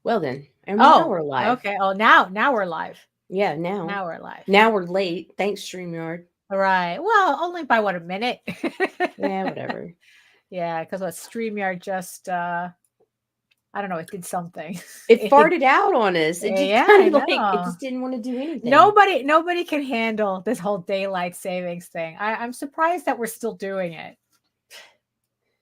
Well then, and now Oh, we're live. okay. Oh, now we're live. Yeah, now. Now we're live. Now we're late. Thanks, StreamYard. All right. Well, only by what, a minute? Yeah, whatever. Yeah, because what StreamYard just I don't know, it did something. It farted out on us. It just Yeah, I kind of like it know. just didn't want to do anything. Nobody can handle this whole daylight savings thing. I'm surprised that we're still doing it.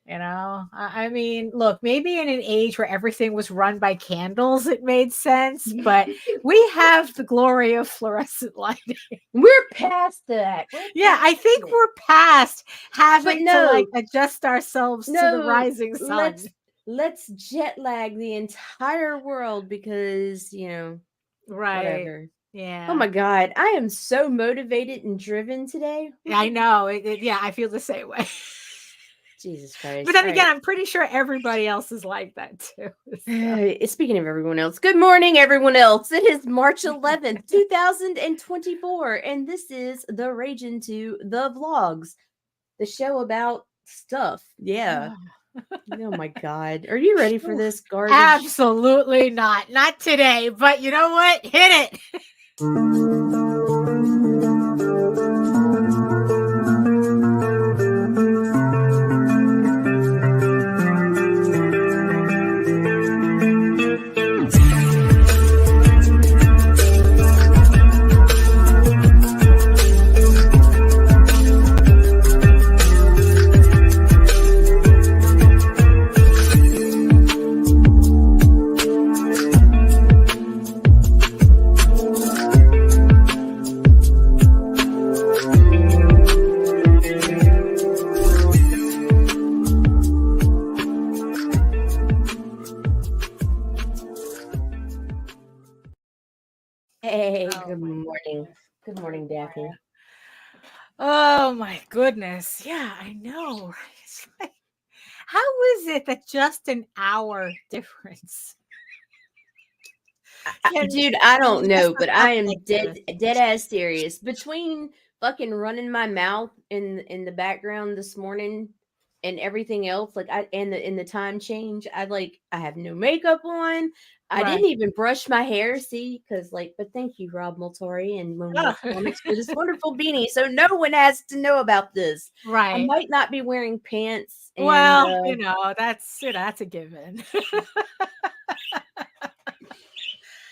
I mean, look, maybe in an age where everything was run by candles, it made sense, but we have the glory of fluorescent lighting. We're past that. Yeah, I think we're past having to like adjust ourselves to the rising sun. Let's jet lag the entire world because, Right. whatever. Yeah. Oh my God. I am so motivated and driven today. I know. Yeah, I feel the same way. Jesus Christ. But then again, I'm pretty sure everybody else is like that too. So. Speaking of everyone else, good morning, everyone else. It is March 11th, 2024, and this is the Rage Into the Vlogs, the show about stuff. Yeah. Oh my God. Are you ready for this garbage? Absolutely not. Not today. But you know what? Hit it. Hey, good morning. Good morning, Daphne. Oh my goodness. Yeah, I know. How is it that just an hour difference? Dude, I don't know, but I am dead ass serious. Between fucking running my mouth in the background this morning and everything else, like in the time change, I have no makeup on. I didn't even brush my hair, but thank you, Rob Multori and Moonlight Comics for this wonderful beanie. So no one has to know about this. Right. I might not be wearing pants. And, well, that's a given.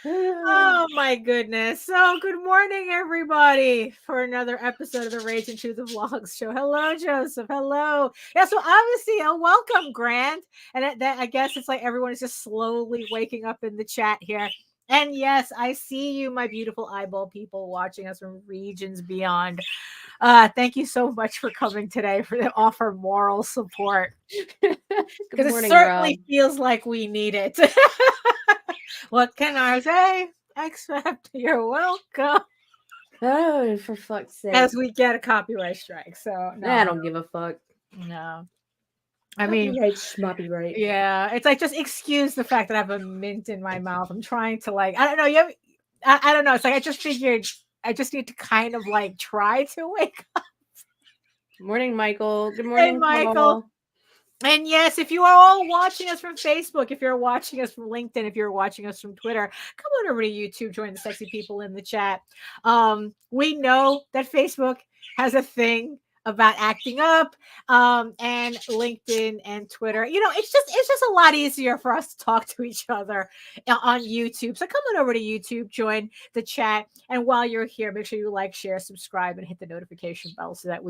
Oh my goodness. So good morning, everybody, for another episode of the Rage Into the Vlogs show. Hello, Joseph. Hello. Yeah, so obviously, welcome, Grant. And that I guess it's like everyone is just slowly waking up in the chat here. And yes, I see you, my beautiful eyeball people watching us from regions beyond. Thank you so much for coming today to offer moral support. Because it certainly feels like we need it. What can I say? Except you're welcome. Oh, for fuck's sake. As we get a copyright strike. So no. I don't give a fuck. No. I mean, schmoppy. Yeah, it's like just excuse the fact that I have a mint in my mouth. I'm trying to I don't know. I don't know. It's like I just figured I just need to kind of try to wake up. Morning, Michael. Good morning, hey, Michael. Paul. And yes, if you are all watching us from Facebook, if you're watching us from LinkedIn, if you're watching us from Twitter, come on over to YouTube, join the sexy people in the chat. We know that Facebook has a thing about acting up, and LinkedIn and Twitter. It's just a lot easier for us to talk to each other on YouTube. So come on over to YouTube, join the chat, and while you're here, make sure you like, share, subscribe, and hit the notification bell so that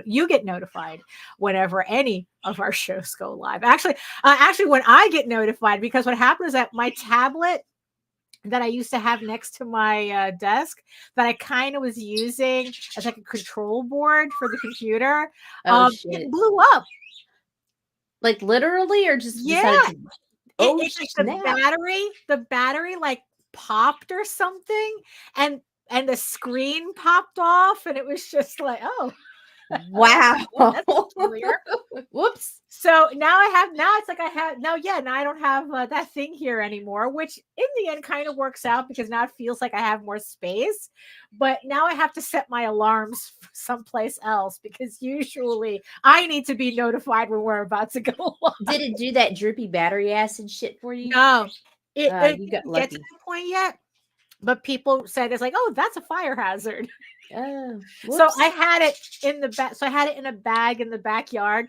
you get notified whenever any of our shows go live. Actually, when I get notified, because what happens is that my tablet that I used to have next to my desk that I kind of was using as like a control board for the computer. It blew up. Like literally, or just it's like the battery like popped or something, and the screen popped off, and it was just like, oh. Wow. That's familiar. Whoops. So now I don't have that thing here anymore, which in the end kind of works out because now it feels like I have more space. But now I have to set my alarms someplace else because usually I need to be notified when we're about to go live. Did it do that droopy battery acid shit for you? No. It You didn't got get to lucky. that point yet, but people said it's like, oh, that's a fire hazard. Oh, So whoops. I had it in the back. So I had it in a bag in the backyard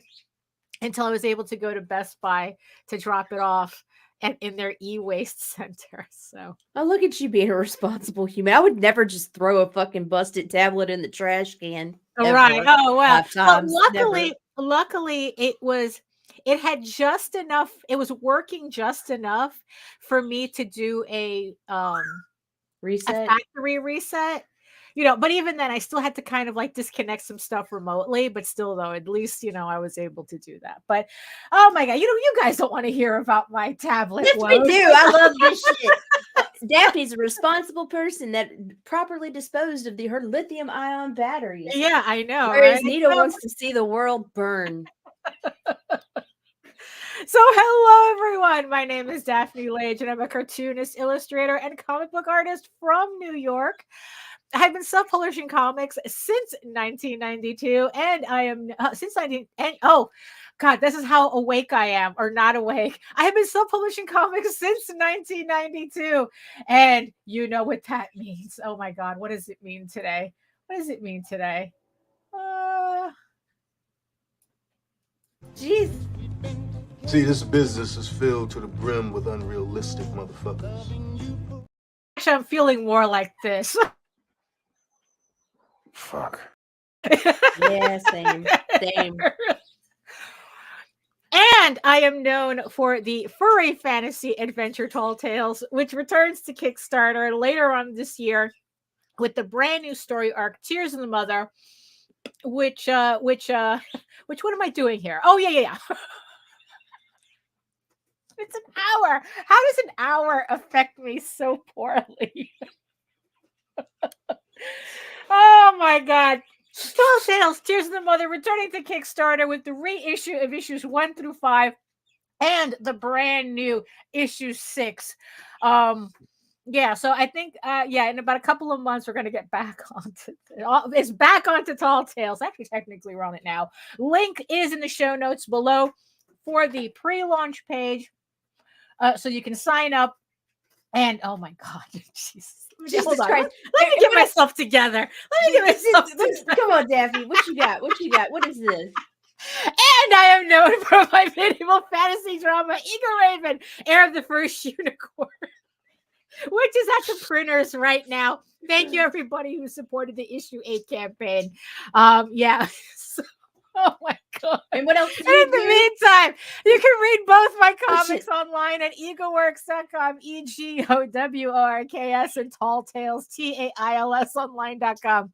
until I was able to go to Best Buy to drop it off and in their e-waste center. So Oh, look at you being a responsible human. I would never just throw a fucking busted tablet in the trash can. right. Ever. Oh well. 5 times. Never. Luckily it had just enough, it was working just enough for me to do a Reset. factory reset. But even then I still had to kind of like disconnect some stuff remotely, but still though, at least, I was able to do that. But oh my God, you guys don't want to hear about my tablet. Yes, we do. I love this shit. Daphne's a responsible person that properly disposed of her lithium ion batteries. Yeah, I know. Whereas Right? Nita wants to see the world burn. So hello everyone. My name is Daphne Lage and I'm a cartoonist, illustrator, and comic book artist from New York. I've been self-publishing comics since 1992, and I am since 19 and oh God, this is how awake I am, or not awake. I have been self-publishing comics since 1992, and you know what that means. Oh my God, what does it mean today? What does it mean today? Jeez. See, this business is filled to the brim with unrealistic motherfuckers. Actually, I'm feeling more like this. Fuck. Yeah, same. Same. And I am known for the furry fantasy adventure Tall Tales, which returns to Kickstarter later on this year with the brand new story arc Tears in the Mother, which what am I doing here? Oh yeah. It's an hour. How does an hour affect me so poorly? Oh my God. Tall Tales, Tears of the Mother, returning to Kickstarter with the reissue of issues 1 through 5 and the brand new issue 6. Yeah, so I think in about a couple of months we're gonna get back onto Tall Tales. Actually, technically we're on it now. Link is in the show notes below for the pre-launch page. So you can sign up. And oh my God, Jesus Jesus Christ. Let me get myself together. Come on, Daphne. What you got? What is this? And I am known for my medieval fantasy drama, Eagle Raven, Heir of the First Unicorn, which is at the printers right now. Thank you, everybody who supported the issue 8 campaign. Yeah. Oh my God. And what else? And in the meantime, you can read both my comics online at egoworks.com, EGOWORKS, and Tall Tales, TAILS online.com.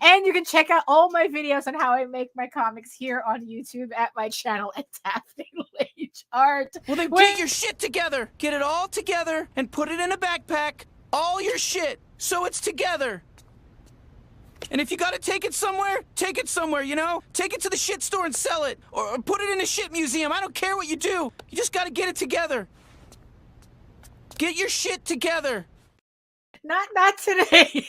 And you can check out all my videos on how I make my comics here on YouTube at my channel at Daphne Lage Art. Well, then get your shit together. Get it all together and put it in a backpack. All your shit, so it's together. And if you gotta take it somewhere, take it somewhere, Take it to the shit store and sell it. Or put it in a shit museum. I don't care what you do. You just gotta get it together. Get your shit together. Not today.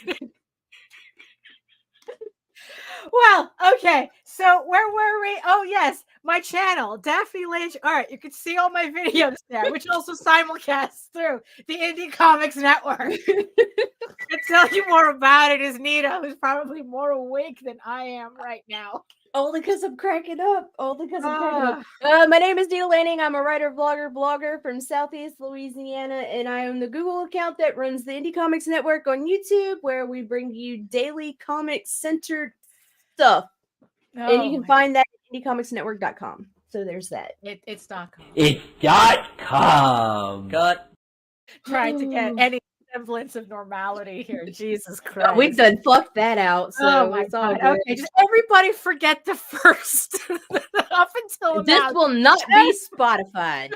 Well, okay. So where were we? Oh, yes. My channel, Daphne Lage Art. You can see all my videos there, which also simulcasts through the Indie Comics Network. To tell you more about it is Nita, who's probably more awake than I am right now. Only because I'm cracking up. My name is Nita Lanning. I'm a writer, blogger from Southeast Louisiana, and I own the Google account that runs the Indie Comics Network on YouTube, where we bring you daily comic-centered stuff. And you can find that at indiecomicsnetwork.com. So there's that. It's .com. It's .com. Cut. Trying to get any semblance of normality here. Jesus Christ. We've done fucked that out. So oh my God. Okay, just everybody forget the first up until this now. Will not be Spotify.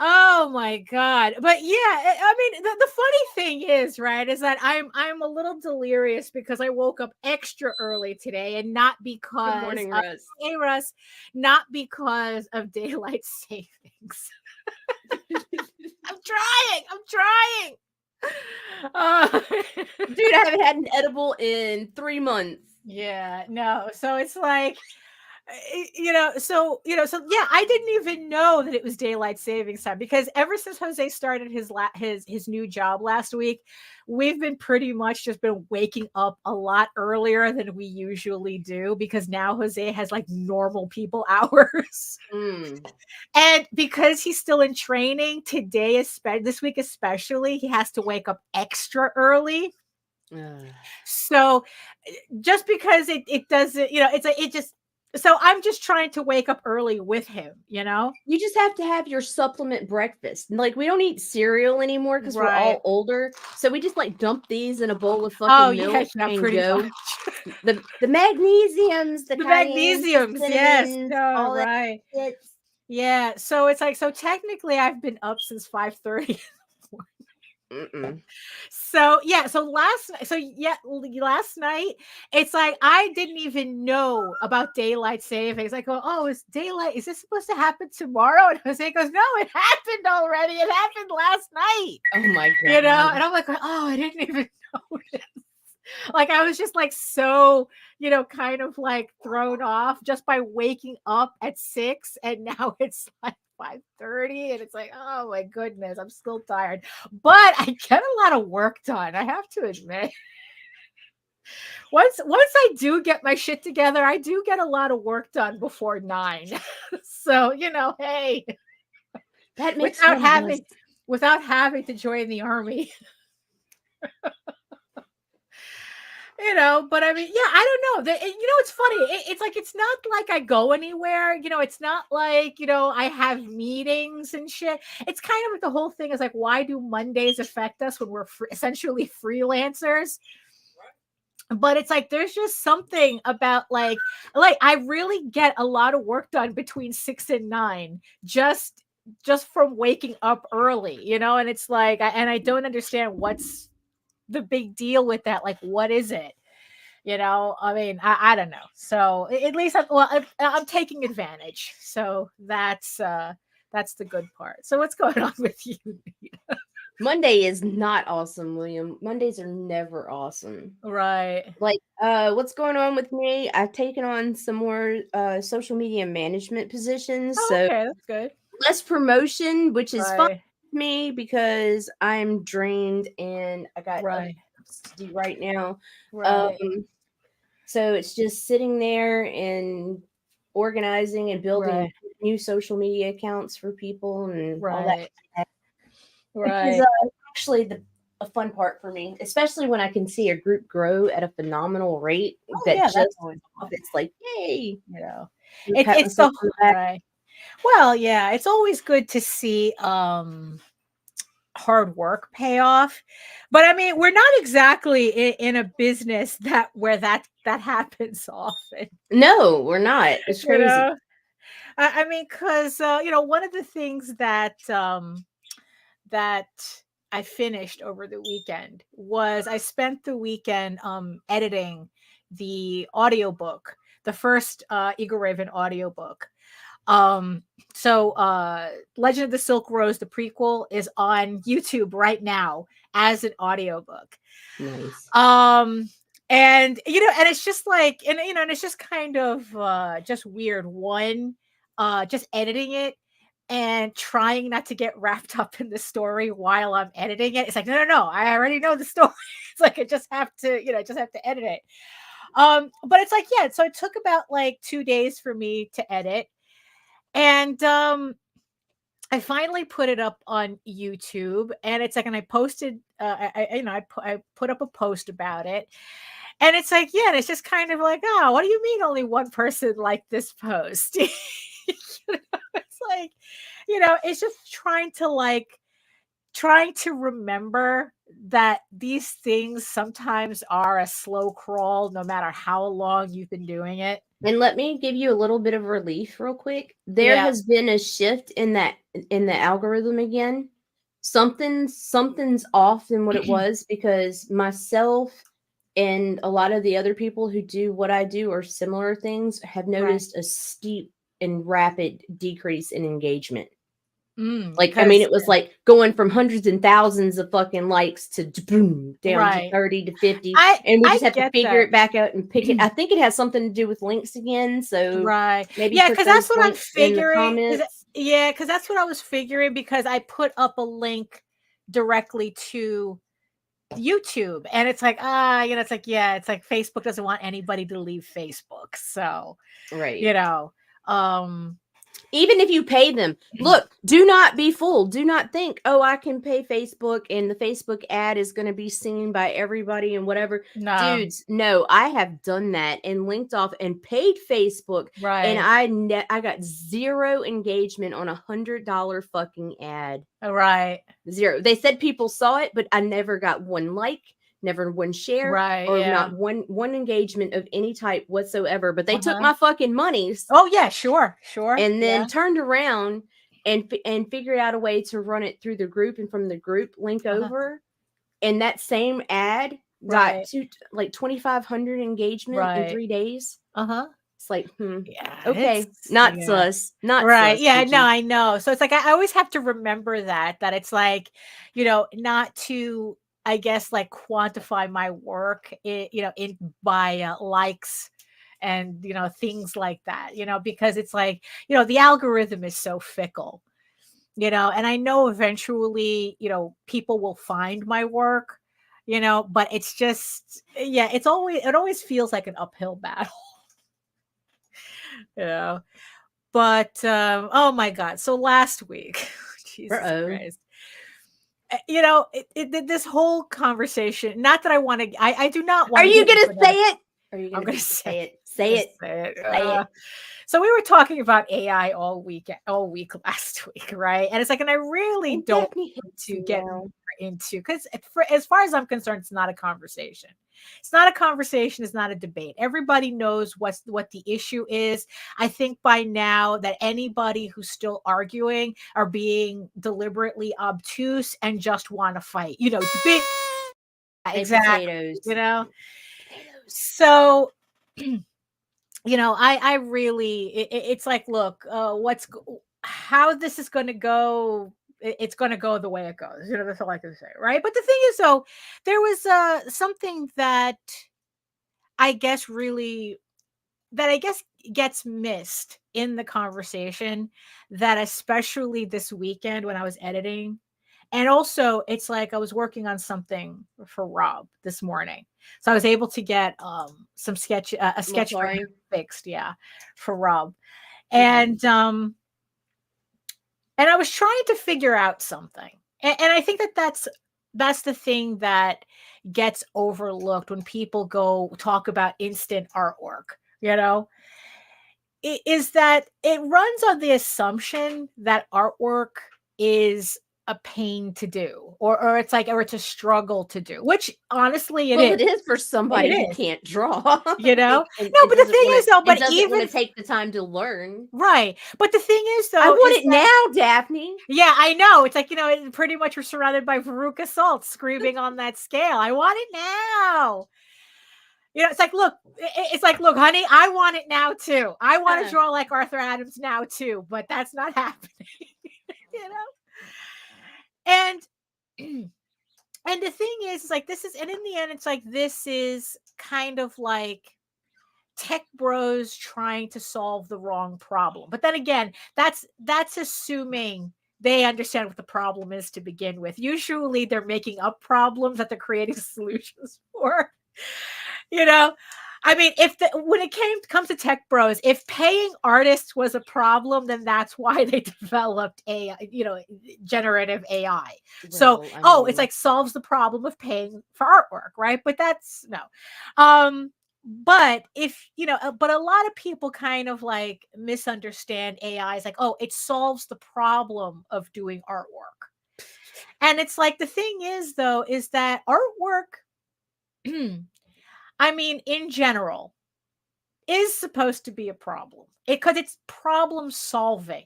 Oh my God. But yeah, I mean, the funny thing is, right, is that I'm a little delirious because I woke up extra early today, and not because Good morning, Russ. Hey, Russ, not because of daylight savings. I'm trying. Dude, I haven't had an edible in 3 months. Yeah, no. So it's like, so yeah, I didn't even know that it was daylight savings time because ever since Jose started his new job last week, we've been pretty much just been waking up a lot earlier than we usually do because now Jose has like normal people hours. Mm. And because he's still in training today, this week especially, he has to wake up extra early. So just because it doesn't, it's like it just so I'm just trying to wake up early with him, You just have to have your supplement breakfast. Like we don't eat cereal anymore because we're all Right. older. So we just like dump these in a bowl of Oh fucking yeah, milk yeah, and pretty go. much. The magnesiums, the The cayennes, the magnesiums, yes. cinnamons, No, all that right. shit. Yeah. So it's like technically I've been up since 5:30. Mm-mm. So yeah, last night it's like I didn't even know about daylight savings. I go, oh, is this supposed to happen tomorrow? And Jose goes, no, it happened already. It happened last night. Oh my god. And I'm like, oh, I didn't even notice. Like I was just like so, kind of like thrown off just by waking up at 6 and now it's like 5:30 and it's like, oh my goodness, I'm still tired. But I get a lot of work done, I have to admit. Once I do get my shit together, I do get a lot of work done before 9. So, hey, That makes without having to join the army. But I mean, yeah, I don't know. It's funny. It's like it's not like I go anywhere. It's not like I have meetings and shit. It's kind of like the whole thing is like, why do Mondays affect us when we're essentially freelancers? But it's like there's just something about like I really get a lot of work done between 6 and 9 just from waking up early, and it's like I don't understand what's the big deal with that. Like, what is it? I mean, I don't know. So at least I'm taking advantage. So that's the good part. So what's going on with you? Monday is not awesome, William. Mondays are never awesome. Right. Like, what's going on with me? I've taken on some more social media management positions. Oh, so okay, that's good. Less promotion, which is fun Right. with me because I'm drained and I got Right. to do right now. Right. So it's just sitting there and organizing and building Right. new social media accounts for people and all that. Right. Which Right. is actually a fun part for me, especially when I can see a group grow at a phenomenal rate. Oh, that yeah, just that's always fun. it's like, yay! It's so right. Well, yeah, it's always good to see hard work pay off. But I mean, we're not exactly in a business where that happens often. No, we're not. It's crazy. I mean, because one of the things that that I finished over the weekend was I spent the weekend editing the audiobook, the first Eagle Raven audiobook. So Legend of the Silk Rose, the prequel, is on YouTube right now as an audiobook. Nice. And it's just like, and it's just kind of just weird. One, just editing it and trying not to get wrapped up in the story while I'm editing it. It's like, no, I already know the story. It's like I just have to edit it. But it's like, yeah, so it took about like 2 days for me to edit. And I finally put it up on YouTube, and it's like, and I posted, I put up a post about it, and it's like, yeah, and it's just kind of like, oh, what do you mean only one person liked this post? It's like, it's just trying to remember that these things sometimes are a slow crawl, no matter how long you've been doing it. And let me give you a little bit of relief real quick. There has been a shift in the algorithm again. Something's off than what it was, because myself and a lot of the other people who do what I do or similar things have noticed a steep and rapid decrease in engagement. Like, I mean, it was like going from hundreds and thousands of fucking likes to boom, down Right. to 30 to 50. I And we just have to get figure that. it back out and pick it. I think it has something to do with links again. So Right. maybe Yeah, put because that's those what I'm links in the figuring. comments. Yeah, because that's what I was figuring because I put up a link directly to YouTube, and it's like, it's like, yeah, it's like Facebook doesn't want anybody to leave Facebook. So, Right. you know, um, Even if you pay them, look, do not be fooled. Do not think, oh, I can pay Facebook and the Facebook ad is going to be seen by everybody and whatever. no, Dudes, no, I have done that and linked off and paid Facebook. right, And I got zero engagement on $100 fucking ad. right, Zero. They said people saw it, but I never got one like, never one share, right, or yeah. not one engagement of any type whatsoever. But they took Uh-huh. my fucking monies. Oh yeah, sure, And then yeah. turned around and figured out a way to run it through the group and from the group link Uh-huh. over. And that same ad Right. got to like 2,500 engagement in 3 days. It's like, Yeah. okay, it's- not yeah. sus, not Right. sus, Yeah, Gigi. no, I know. So it's like I always have to remember that it's like, not to, I guess, like quantify my work, in by likes and things like that, because it's like, the algorithm is so fickle, and I know eventually, people will find my work, but it's just, yeah, it always feels like an uphill battle. But oh my god, so last week, Jesus Christ, this whole conversation, not that I want to, I do not want Are to you get gonna into say that. it? Are you I'm gonna gonna say it? Say it. Say it. So we were talking about AI all week last week, right? And it's like, and I really And don't Daphne want hates to you get now. more into, because as far as I'm concerned, it's not a conversation. It's not a conversation. It's not a debate. Everybody knows what the issue is. I think by now that anybody who's still arguing are being deliberately obtuse and just want to fight. Big exactly. Potatoes. Potatoes. So. I really, it's like, look, how this is going to go. It's going to go the way it goes. That's all I can say. Right. But the thing is, though, there was something that I guess gets missed in the conversation, that especially this weekend when I was editing. And also, it's like I was working on something for Rob this morning, so I was able to get some sketch a sketch for him fixed, for Rob, and I was trying to figure out something, and I think that's the thing that gets overlooked when people go talk about instant artwork. Is that it runs on the assumption that artwork is a pain to do, or it's like, or it's a struggle to do, which honestly it is for somebody who is. can't draw. No, but the thing is, though, but doesn't want to take the time to learn, right? But the thing is, though, I want it now, Daphne. Yeah, I know. It's like, pretty much we're surrounded by Veruca Salt screaming on that scale. I want it now. It's like, look, honey, I want it now too. I want to draw like Arthur Adams now too, but that's not happening. And the thing is like, this is, and in the end, it's like, this is kind of like tech bros trying to solve the wrong problem. But then again, that's assuming they understand what the problem is to begin with. Usually they're making up problems that they're creating solutions for. I mean, when it comes to tech bros, if paying artists was a problem, then that's why they developed AI, generative AI. So, it's like solves the problem of paying for artwork, right? But that's no. But if but a lot of people kind of like misunderstand AI as like, oh, it solves the problem of doing artwork. And it's like, the thing is, though, is that artwork, I mean, in general, is supposed to be a problem because it's problem solving.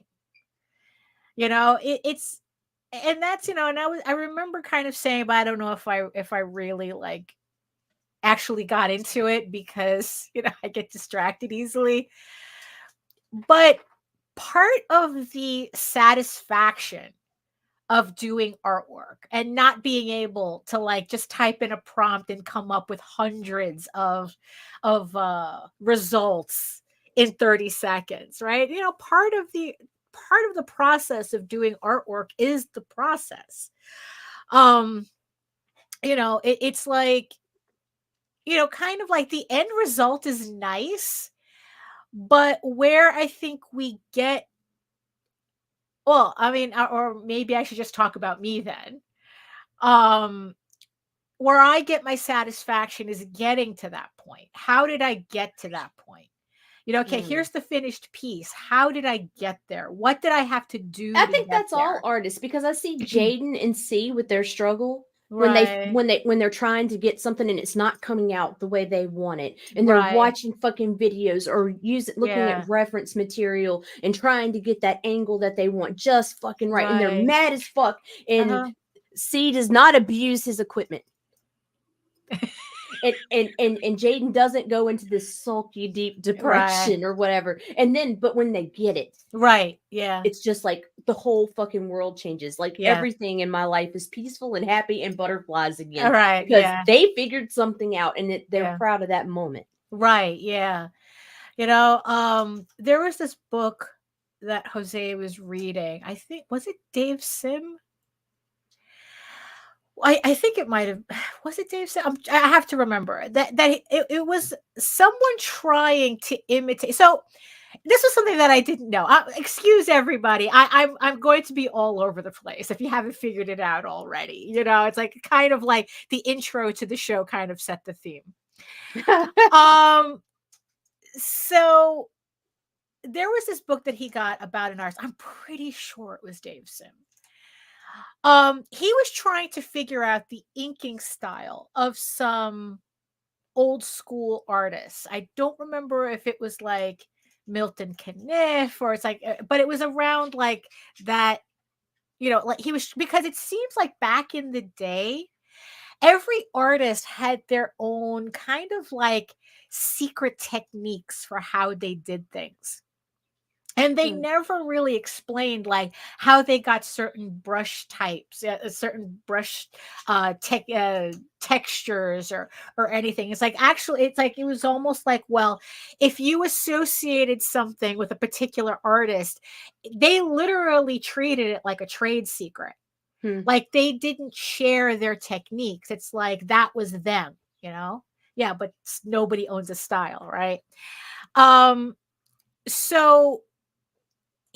It's, and that's, and I remember kind of saying, but I don't know if I really like actually got into it because I get distracted easily. But part of the satisfaction of doing artwork and not being able to like just type in a prompt and come up with hundreds of results in 30 seconds, right? You know, part of the process of doing artwork is the process. You know, it's like, you know, kind of like the end result is nice, but where I think we get, well, I mean, or maybe I should just talk about me then. Um, where I get my satisfaction is getting to that point. How did I get to that point? You know, okay, Mm. here's the finished piece. How did I get there? What did I have to do? I to think get that's all there? artists, because I see Jaden and C with their struggle Right. when they're trying to get something and it's not coming out the way they want it, and they're Right. watching fucking videos or looking Yeah. at reference material and trying to get that angle that they want just fucking right, and they're Right. mad as fuck. And Uh-huh. C does not abuse his equipment. And Jaden doesn't go into this sulky deep depression or whatever. And then, but when they get it, Right. Yeah. it's just like the whole fucking world changes. Like Yeah. everything in my life is peaceful and happy and butterflies again. All right. Because Yeah. they figured something out, and they're Yeah. proud of that moment. Right. Yeah. You know, there was this book that Jose was reading. I think, was it Dave Sim? I think it might have, was it Dave Sim? I have to remember that it was someone trying to imitate. So this was something that I didn't know. Excuse everybody. I'm going to be all over the place if you haven't figured it out already. You know, it's like kind of like the intro to the show kind of set the theme. So there was this book that he got about an artist. I'm pretty sure it was Dave Sim. He was trying to figure out the inking style of some old school artists. I don't remember if it was like Milton Caniff or it's like, but it was around like that, you know, like he was, because it seems like back in the day, every artist had their own kind of like secret techniques for how they did things. And they never really explained like how they got certain brush types, certain brush textures or anything. It's like actually, it's like it was almost like, well, if you associated something with a particular artist, they literally treated it like a trade secret. Like they didn't share their techniques. It's like that was them, you know? Yeah, but nobody owns a style, right? So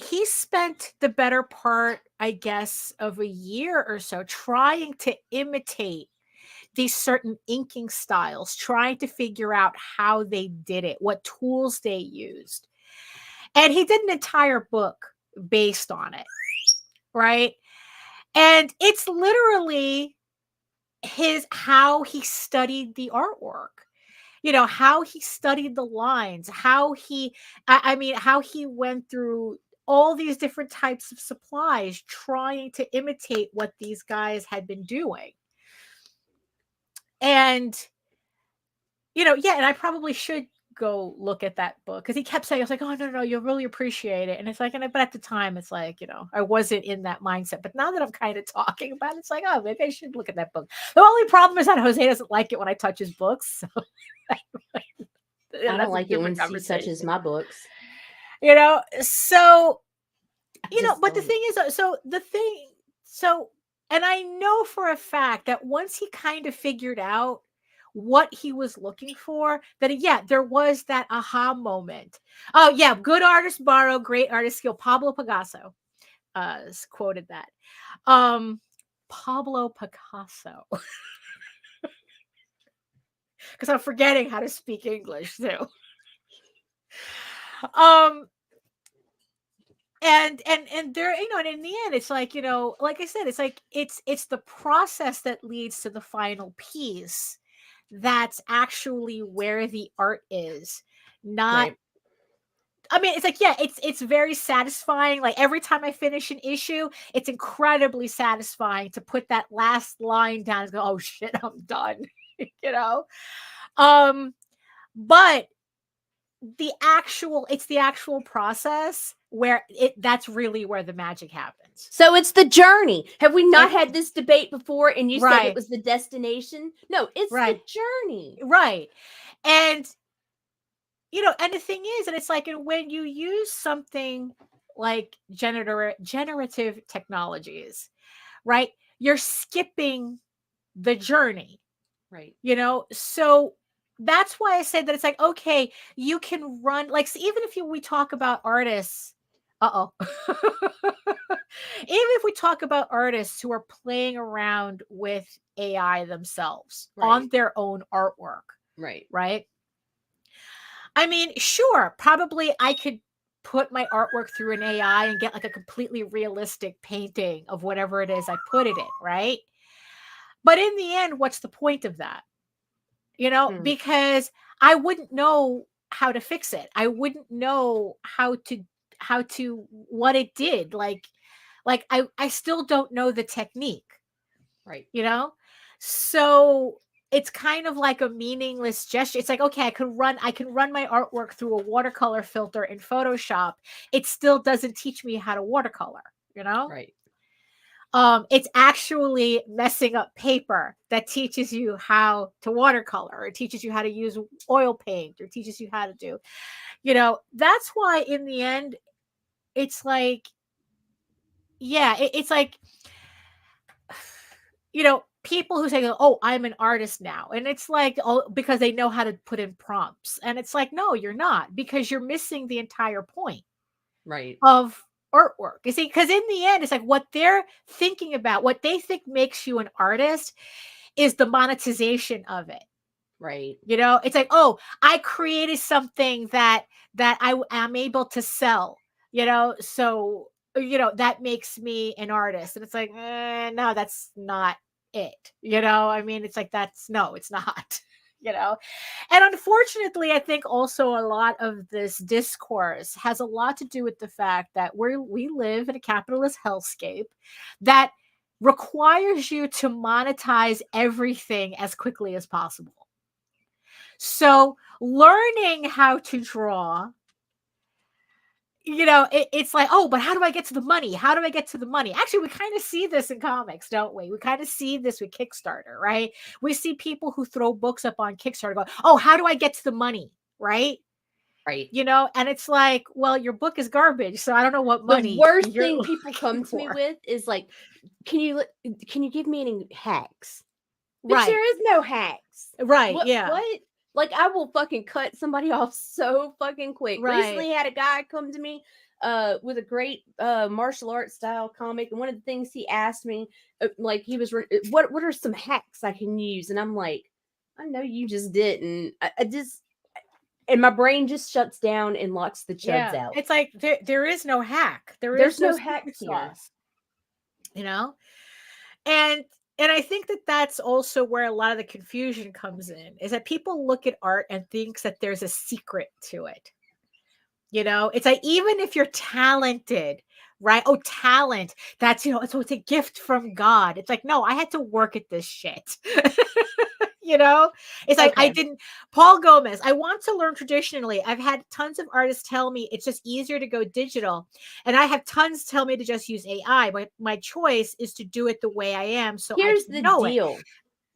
he spent the better part, I guess, of a year or so trying to imitate these certain inking styles, trying to figure out how they did it, what tools they used. And he did an entire book based on it, right? And it's literally how he studied the artwork. You know, how he studied the lines, how he how he went through all these different types of supplies trying to imitate what these guys had been doing. And, you know, yeah, and I probably should go look at that book because he kept saying, I was like, oh, no, you'll really appreciate it. And it's like, but at the time, it's like, you know, I wasn't in that mindset. But now that I'm kind of talking about it, it's like, oh, maybe I should look at that book. The only problem is that Jose doesn't like it when I touch his books. So I don't like it when he touches my books. You know, so, you know, but the thing is, and I know for a fact that once he kind of figured out what he was looking for, that, yeah, there was that aha moment. Oh, yeah, good artists borrow, great artists steal. Pablo Picasso quoted that. Pablo Picasso. Because I'm forgetting how to speak English too. And there, you know, and in the end, it's like, you know, like I said, it's like it's the process that leads to the final piece. That's actually where the art is, not. Right. I mean, it's like, yeah, it's very satisfying. Like every time I finish an issue, it's incredibly satisfying to put that last line down and go, oh shit, I'm done. You know, but it's the actual process where that's really where the magic happens. So it's the journey. Have we not had this debate before? And you said Right. it was the destination. No, it's Right. the journey. Right. And you know, and the thing is, and it's like, and when you use something like generative technologies, right, you're skipping the journey, Right. you know. So that's why I say that it's like, okay, you can run, like, so even if we talk about artists, even if we talk about artists who are playing around with AI themselves on Right. their own artwork, Right. right? I mean, sure, probably I could put my artwork through an AI and get like a completely realistic painting of whatever it is I put it in, right? But in the end, what's the point of that? You know, Hmm. because I wouldn't know how to fix it. I wouldn't know how to what it did. Like I still don't know the technique, Right. you know? So it's kind of like a meaningless gesture. It's like, okay, I can run my artwork through a watercolor filter in Photoshop. It still doesn't teach me how to watercolor, you know? Right. It's actually messing up paper that teaches you how to watercolor, or teaches you how to use oil paint, or teaches you how to do, you know. That's why in the end, it's like, yeah, it's like, you know, people who say, oh, I'm an artist now. And it's like, oh, because they know how to put in prompts. And it's like, no, you're not, because you're missing the entire point Right. of artwork. You see, because in the end, it's like what they're thinking about, what they think makes you an artist is the monetization of it. Right. You know, it's like, oh, I created something that I am able to sell, you know, so, you know, that makes me an artist. And it's like, no, that's not it. You know, I mean, it's like, no, it's not. You know, and unfortunately, I think also a lot of this discourse has a lot to do with the fact that we live in a capitalist hellscape that requires you to monetize everything as quickly as possible. So learning how to draw, you know, it's like, oh, but how do I get to the money? How do I get to the money? Actually, we kind of see this in comics, don't we? We kind of see this with Kickstarter, right? We see people who throw books up on Kickstarter go, oh, how do I get to the money? Right? Right. You know, and it's like, well, your book is garbage, so I don't know what money. The worst you're thing people come to me for. with is like, can you give me any hacks? Bitch, Right. there is no hacks. Right. Yeah. What? Like, I will fucking cut somebody off so fucking quick. Right. Recently had a guy come to me with a great martial arts style comic, and one of the things he asked me, like, he was what are some hacks I can use? And I'm like, I know you just didn't. I just, and my brain just shuts down and locks the chuds out. It's like there is no hack. There's no secret hacks here. sauce, you know? And I think that that's also where a lot of the confusion comes in, is that people look at art and thinks that there's a secret to it. You know, it's like, even if you're talented, right? Oh, talent. That's, you know, it's a gift from God. It's like, no, I had to work at this shit. You know, it's like, I didn't. Paul Gomez, I want to learn traditionally. I've had tons of artists tell me it's just easier to go digital. And I have tons tell me to just use AI. But my choice is to do it the way I am. So here's I the know deal. It.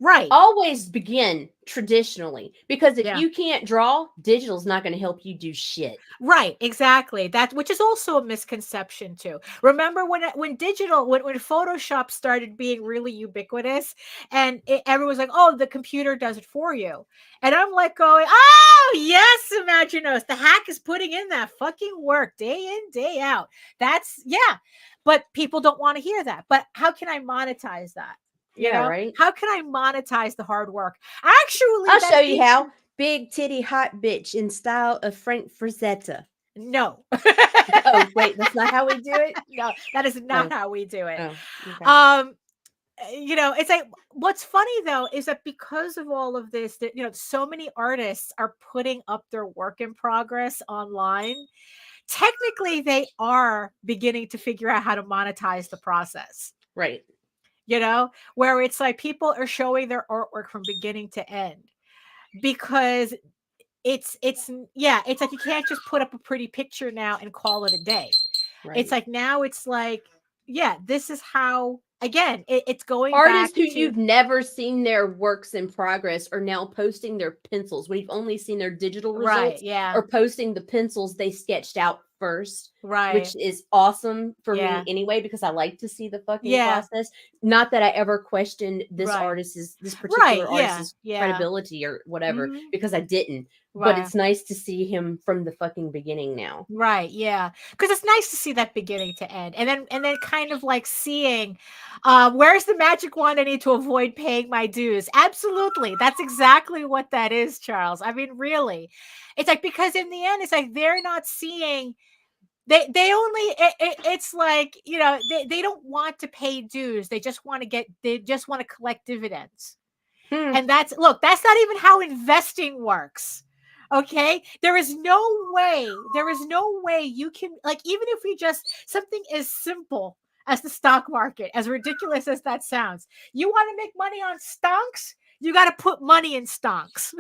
Right. Always begin traditionally, because if Yeah. you can't draw, digital's not going to help you do shit. Right, exactly. That, which is also a misconception too. Remember when Photoshop started being really ubiquitous, and everyone was like, "Oh, the computer does it for you," and I'm like going, "Oh yes, Imaginos, the hack is putting in that fucking work day in, day out." That's, yeah, but people don't want to hear that. But how can I monetize that? You know? Right. How can I monetize the hard work? Actually, I'll show you how. Big titty hot bitch in style of Frank Frazetta. No. Oh, wait, that's not how we do it? No, that is not how we do it. Oh, okay. You know, it's like, what's funny though is that because of all of this, that, you know, so many artists are putting up their work in progress online. Technically, they are beginning to figure out how to monetize the process. Right. You know, where it's like people are showing their artwork from beginning to end, because yeah, it's like you can't just put up a pretty picture now and call it a day. Right. It's like now it's like, yeah, this is how, again, it's going Artists back who to you've never seen their works in progress are now posting their pencils. We've only seen their digital right, results yeah, or posting the pencils they sketched out first, right, which is awesome for yeah, me anyway, because I like to see the fucking yeah, process. Not that I ever questioned this right, particular yeah, artist's yeah, credibility or whatever, mhm, because I didn't. But right. it's nice to see him from the fucking beginning now. Right, yeah. Because it's nice to see that beginning to end. And then kind of like seeing where's the magic wand I need to avoid paying my dues. Absolutely. That's exactly what that is, Charles. I mean, really. It's like because in the end, it's like they're not seeing they only it's like, they don't want to pay dues. They just want to collect dividends. Hmm. And that's not even how investing works. Okay. There is no way you can, like, even if we just something as simple as the stock market, as ridiculous as that sounds, you want to make money on stonks, you got to put money in stonks.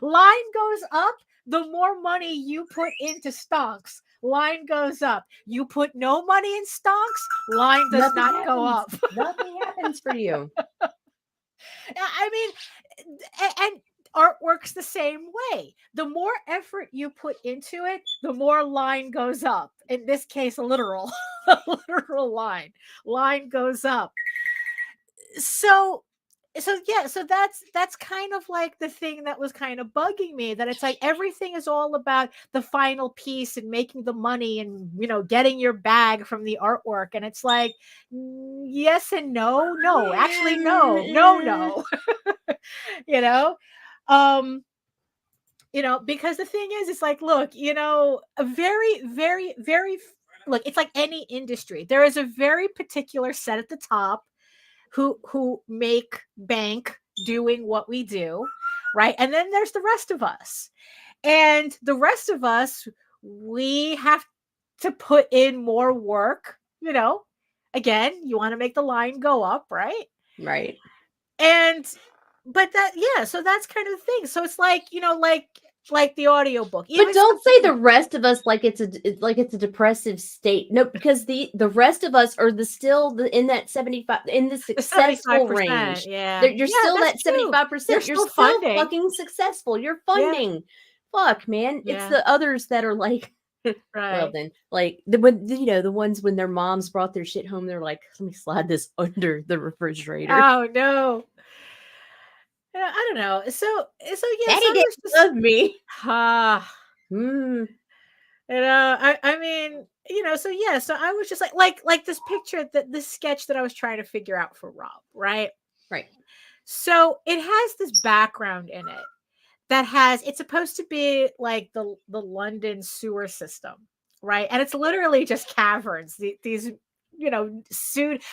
Line goes up, the more money you put into stonks, line goes up. You put no money in stonks, line does Nothing not go up. happens. Nothing happens for you. I mean, and art works the same way. The more effort you put into it, the more line goes up. In this case, a literal, a literal line goes up. So yeah, so that's kind of like the thing that was kind of bugging me, that it's like everything is all about the final piece and making the money and getting your bag from the artwork, and it's like yes and no, actually no. you know um because the thing is, it's like, look, a very very very look, it's like any industry, there is a very particular set at the top who make bank doing what we do, right? And then there's the rest of us, and the rest of us, we have to put in more work. Again, you want to make the line go up, right? Right. And but that, yeah, so that's kind of the thing. So it's like, like the audiobook. But don't say the rest of us like it's a depressive state. No, because the rest of us are in that 75, in the successful 75%, range. yeah. You're still that that's true. 75%. You're You're still still funding. fucking successful. You're Yeah. funding. Fuck, man. It's Yeah. the others that are like, well Right. then, like the ones when their moms brought their shit home, they're like, let me slide this under the refrigerator. Oh no. I don't know. So yes, Daddy I didn't was just love me. I mean, so yeah, so I was just like this picture, that this sketch that I was trying to figure out for Rob, right? Right. So it has this background in it it's supposed to be like the London sewer system, right? And it's literally just caverns, these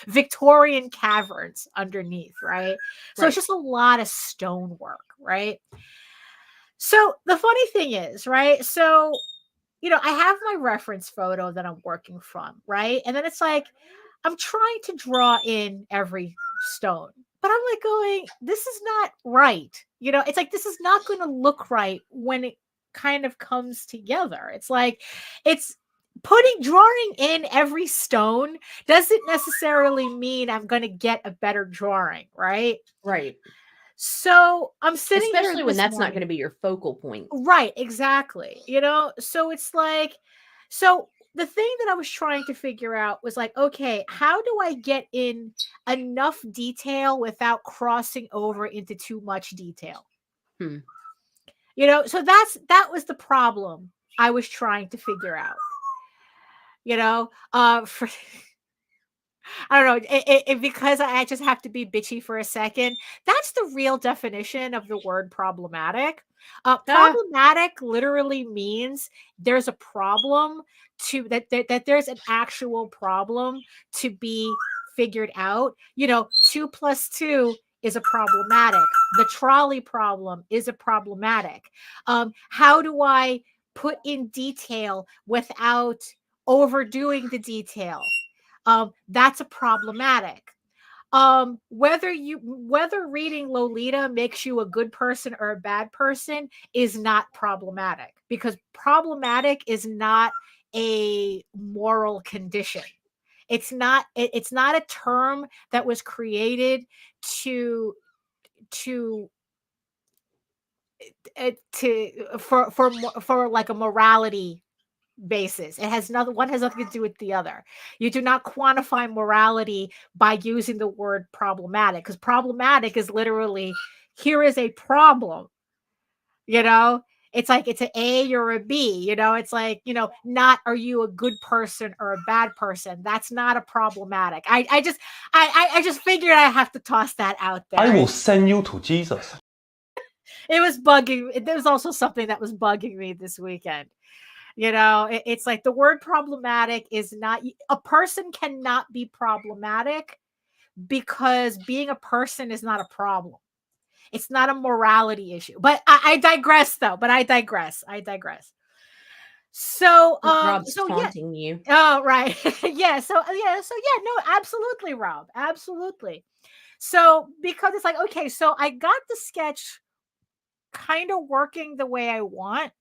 Victorian caverns underneath, right? So it's just a lot of stonework, right? So the funny thing is, right? So, I have my reference photo that I'm working from, right? And then it's like, I'm trying to draw in every stone, but I'm like going, this is not right. It's like, this is not going to look right when it kind of comes together. It's like, it's drawing in every stone doesn't necessarily mean I'm going to get a better drawing, right? Right. So I'm sitting here especially when this that's not morning. going to be your focal point. Right, exactly. So it's like, the thing that I was trying to figure out was like, okay, how do I get in enough detail without crossing over into too much detail? So that was the problem I was trying to figure out. For I don't know, because I just have to be bitchy for a second. That's the real definition of the word problematic. Problematic literally means there's a problem that there's an actual problem to be figured out. 2 + 2 is a problematic. The trolley problem is a problematic. How do I put in detail without overdoing the detail? That's a problematic. whether reading Lolita makes you a good person or a bad person is not problematic, because problematic is not a moral condition. It's not a term that was created to for like a morality basis. It has nothing, one has nothing to do with the other. You do not quantify morality by using the word problematic, because problematic is literally, here is a problem, you know. It's like it's an A or a B, you know. It's like, you know, not are you a good person or a bad person. That's not a problematic. I just figured I have to toss that out there. I will send you to Jesus. It was bugging. There was also something that was bugging me this weekend. You know, it's like the word problematic is not, a person cannot be problematic, because being a person is not a problem. It's not a morality issue. But I digress, though. I digress. So, Rob's so yeah. taunting you. Oh, right. yeah. So yeah. No, absolutely, Rob. Absolutely. So because it's like, okay, so I got the sketch kind of working the way I want.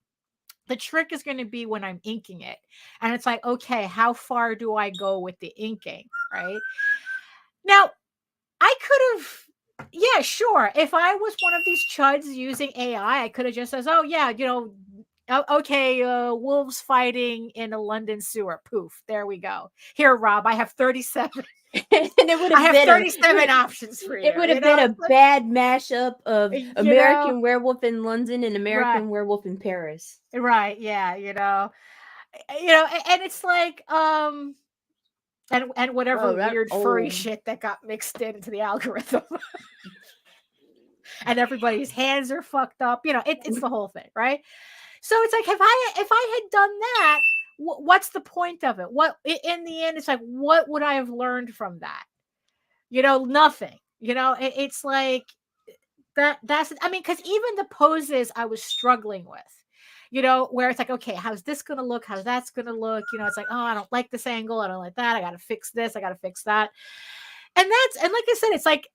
The trick is going to be when I'm inking it. And it's like, okay, how far do I go with the inking? Right now, I could have, yeah, sure. If I was one of these chuds using AI, I could have just says, oh yeah, you know, okay, wolves fighting in a London sewer. Poof, there we go. Here, Rob, I have 37. And it would have I have been 37 options for you. It would have been a bad mashup of You American know? Werewolf in London and American Right. Werewolf in Paris. Right. Yeah. You know, and it's like, and whatever Oh, that weird furry old. shit that got mixed into the algorithm. And everybody's hands are fucked up. You know, it's the whole thing, right? So it's like, if I had done that, what's the point of it? What, in the end, it's like, what would I have learned from that? You know, nothing. You know, it's like that's, I mean, because even the poses I was struggling with, you know, where it's like, okay, how's this gonna look? How's that's gonna look? You know, it's like, oh, I don't like this angle. I don't like that. I gotta fix this. I gotta fix that. And like I said, it's like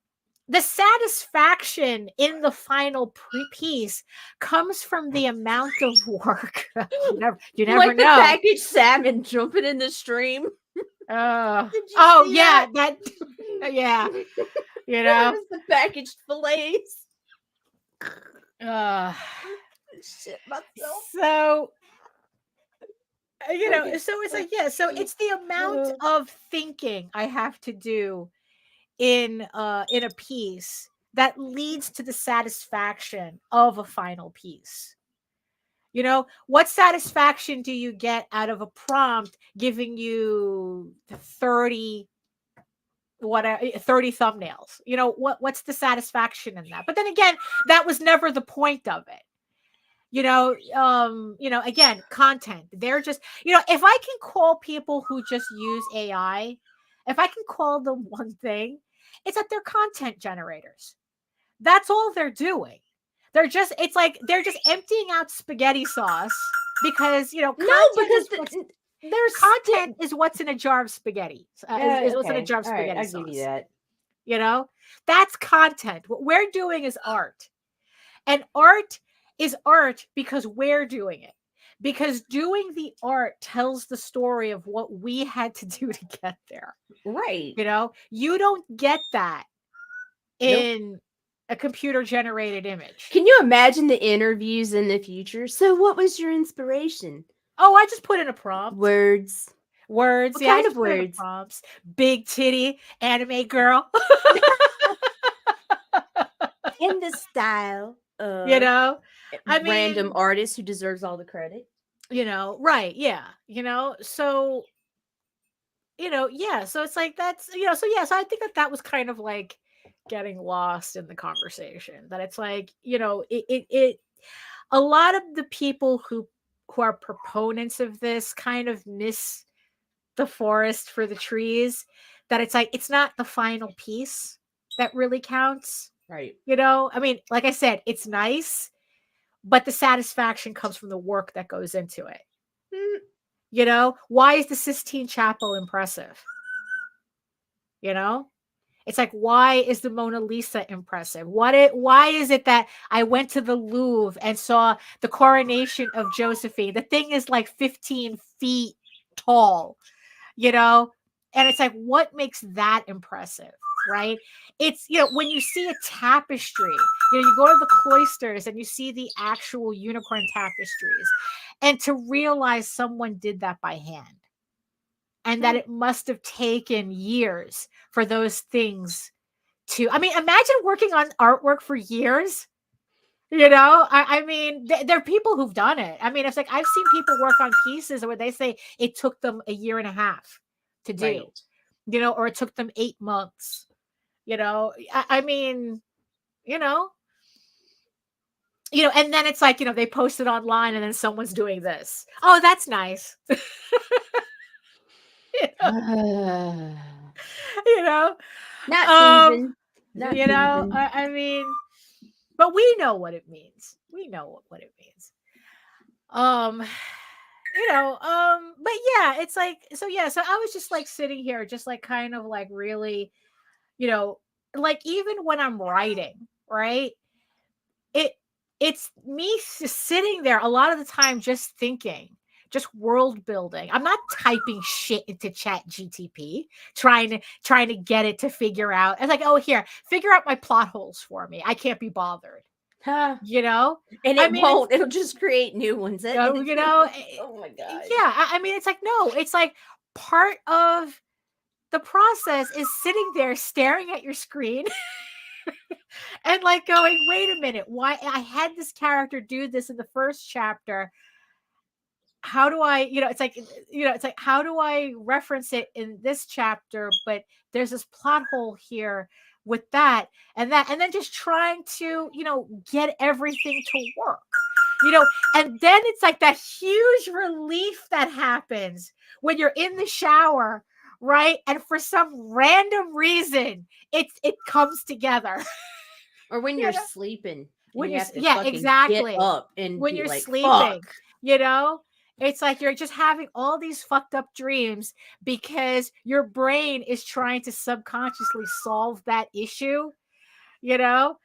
the satisfaction in the final piece comes from the amount of work. you never like know. the packaged salmon jumping in the stream. Oh see yeah, that yeah. You know, the packaged fillets. Shit myself. So you know, so it's like, yeah, so it's the amount of thinking I have to do in a piece that leads to the satisfaction of a final piece. You know, what satisfaction do you get out of a prompt giving you 30 thumbnails? You know, what's the satisfaction in that? But then again, that was never the point of it. You know, again, content. They're just, you know, if I can call people who just use AI, if I can call them one thing, it's that they're content generators. That's all they're doing. They're just, it's like they're just emptying out spaghetti sauce, because, you know, content is what's in a jar of spaghetti. Is what's in a jar of spaghetti sauce. I'll give you that. You know, that's content. What we're doing is art. And art is art because we're doing it. Because doing the art tells the story of what we had to do to get there. Right. You know, you don't get that in a computer generated image. Can you imagine the interviews in the future? So what was your inspiration? Oh, I just put in a prompt. Words. What kind of words? Prompts. Big titty anime girl. In the style of, you know, random artist who deserves all the credit. You know, right. Yeah. You know, so, you know, yeah. So it's like, that's, you know, so yeah. So I think that was kind of like getting lost in the conversation, that it's like, you know, it a lot of the people who are proponents of this kind of miss the forest for the trees, that it's like, it's not the final piece that really counts. Right. You know, I mean, like I said, it's nice, but the satisfaction comes from the work that goes into it. You know, why is the Sistine Chapel impressive? You know, It's like, why is the Mona Lisa impressive? Why is it that I went to the Louvre and saw the coronation of Josephine? The thing is like 15 feet tall, you know? And it's like, what makes that impressive? Right? It's, when you see a tapestry, you go to the cloisters and you see the actual unicorn tapestries, and to realize someone did that by hand, and that it must have taken years for those things to, I mean, imagine working on artwork for years. I mean, there are people who've done it. I mean, it's like, I've seen people work on pieces where they say it took them a year and a half to do, or it took them 8 months. I mean, and then it's like, they post it online and then someone's doing this. Oh, that's nice. Not even. Not even. I mean, but we know what it means. We know what it means. But yeah, it's like, so I was just like sitting here, just like kind of like really, like even when I'm writing, right? It's me just sitting there a lot of the time, just thinking, just world building. I'm not typing shit into Chat GTP, trying to get it to figure out. It's like, oh, here, figure out my plot holes for me. I can't be bothered. Huh. And it won't. It'll just create new ones. Oh my God. Yeah. I mean, it's like, no, it's like part of the process is sitting there staring at your screen and like going, wait a minute, why I had this character do this in the first chapter. How do I, it's like, how do I reference it in this chapter? But there's this plot hole here with that, and then just trying to, get everything to work, and then it's like that huge relief that happens when you're in the shower, right? And for some random reason, it comes together. Or when you're sleeping. When exactly. Get up and when you're like, sleeping, fuck. It's like you're just having all these fucked up dreams because your brain is trying to subconsciously solve that issue, and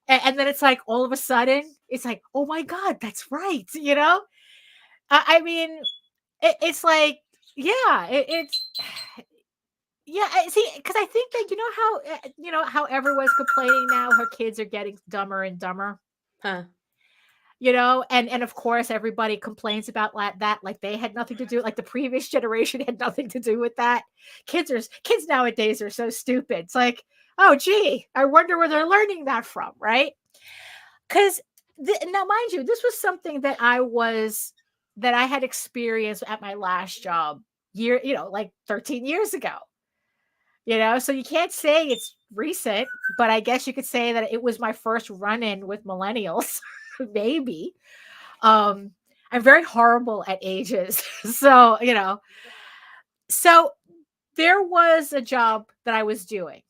then it's like all of a sudden it's like, oh my God, that's right. I mean, it's like, yeah, it's yeah. See, because I think that how everyone's complaining now, her kids are getting dumber and dumber. Huh. And of course everybody complains about that, like they had nothing to do, like the previous generation had nothing to do with that. Kids nowadays are so stupid. It's like, oh gee, I wonder where they're learning that from, right? Because now, mind you, this was something that I had experienced at my last job like 13 years ago. So you can't say it's recent, but I guess you could say that it was my first run-in with millennials. Maybe. I'm very horrible at ages. So, so there was a job that I was doing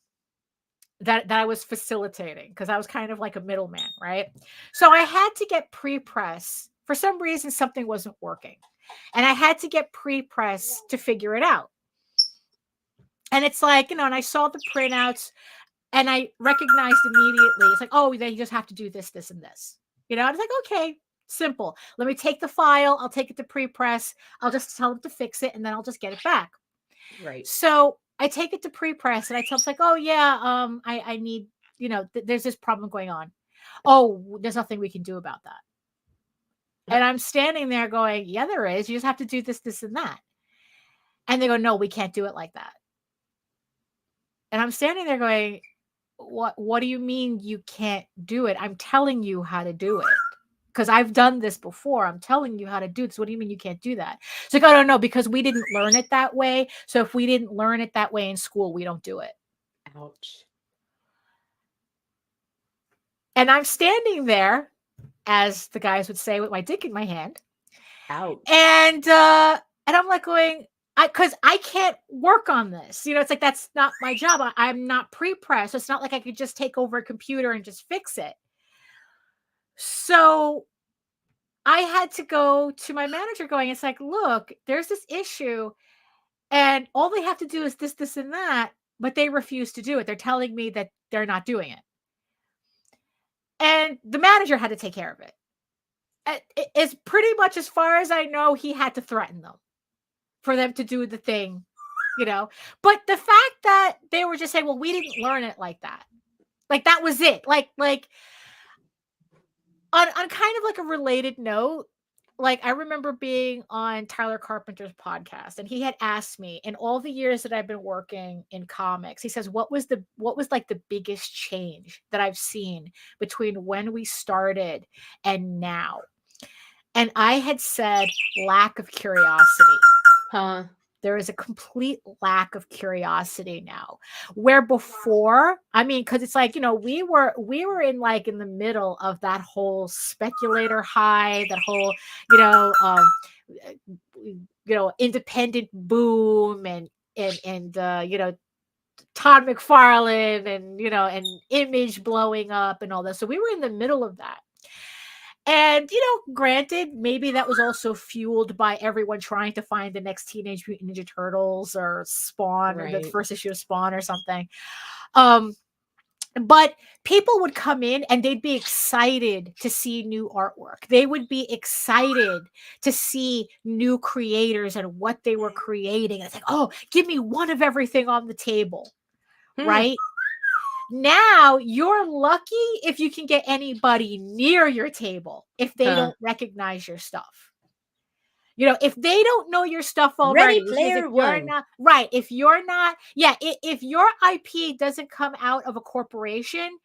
that I was facilitating because I was kind of like a middleman, right? So I had to get pre-press. For some reason, something wasn't working. And I had to get pre-press to figure it out. And it's like, and I saw the printouts and I recognized immediately, it's like, oh, they just have to do this, this, and this. I was like, okay, simple. Let me take the file. I'll take it to pre-press. I'll just tell them to fix it, and then I'll just get it back. Right. So I take it to pre-press, and I tell them, like, oh, yeah, I need, there's this problem going on. Oh, there's nothing we can do about that. And I'm standing there going, yeah, there is. You just have to do this, this, and that. And they go, no, we can't do it like that. And I'm standing there going, what do you mean you can't do it? I'm telling you how to do it because I've done this before. I'm telling you how to do this. What do you mean you can't do that? It's like, I don't know, because we didn't learn it that way. So if we didn't learn it that way in school, we don't do it. Ouch. And I'm standing there, as the guys would say, with my dick in my hand. Ouch. And I'm like going, because I can't work on this. It's like, that's not my job. I'm not pre-press. It's not like I could just take over a computer and just fix it. So I had to go to my manager going, it's like, look, there's this issue and all they have to do is this, this, and that. but they refuse to do it. They're telling me that they're not doing it. And the manager had to take care of it. It's pretty much, as far as I know, he had to threaten them for them to do the thing, you know. But the fact that they were just saying, well, we didn't learn it like that. Like, that was it. Like on kind of like a related note, like I remember being on Tyler Carpenter's podcast, and he had asked me, in all the years that I've been working in comics, he says, what was like the biggest change that I've seen between when we started and now? And I had said lack of curiosity. Huh. There is a complete lack of curiosity now, where before, I mean, because it's like, you know, we were in like in the middle of that whole speculator high, that whole, independent boom, and you know, Todd McFarlane, and, you know, and Image blowing up and all that. So we were in the middle of that. And, you know, granted, maybe that was also fueled by everyone trying to find the next Teenage Mutant Ninja Turtles or Spawn, or the first issue of Spawn or something. But people would come in and they'd be excited to see new artwork. They would be excited to see new creators and what they were creating. And it's like, oh, give me one of everything on the table, right? Now you're lucky if you can get anybody near your table if they don't recognize your stuff. You know, if they don't know your stuff already, Ready Player One. If you're not, if your IP doesn't come out of a corporation,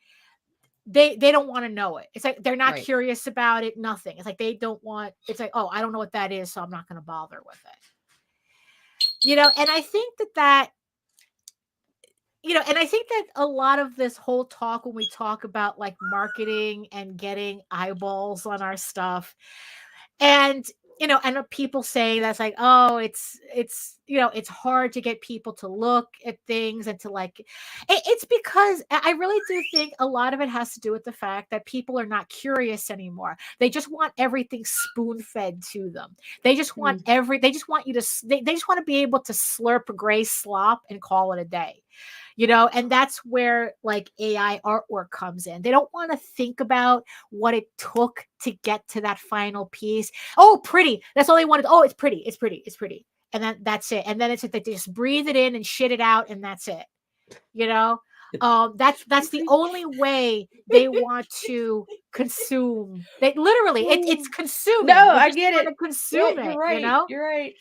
they don't want to know it. It's like they're not curious about it, nothing. It's like they don't want, it's like, oh, I don't know what that is, so I'm not going to bother with it. You know, and I think that you know, and I think that a lot of this whole talk, when we talk about like marketing and getting eyeballs on our stuff, and, you know, and people saying that's like, oh, it's, you know, it's hard to get people to look at things and to like, it's because I really do think a lot of it has to do with the fact that people are not curious anymore. They just want everything spoon fed to them. They just want they just want you to, they just want to be able to slurp gray slop and call it a day. You know, and that's where like AI artwork comes in. They don't want to think about what it took to get to that final piece. Oh, pretty. That's all they wanted. Oh, it's pretty. It's pretty. It's pretty. And then that's it. And then it's like they just breathe it in and shit it out, and that's it. You know, that's the only way they want to consume. They literally, it's consuming. No, They I just get wanna it. Consume You're it. right. You know, You're right.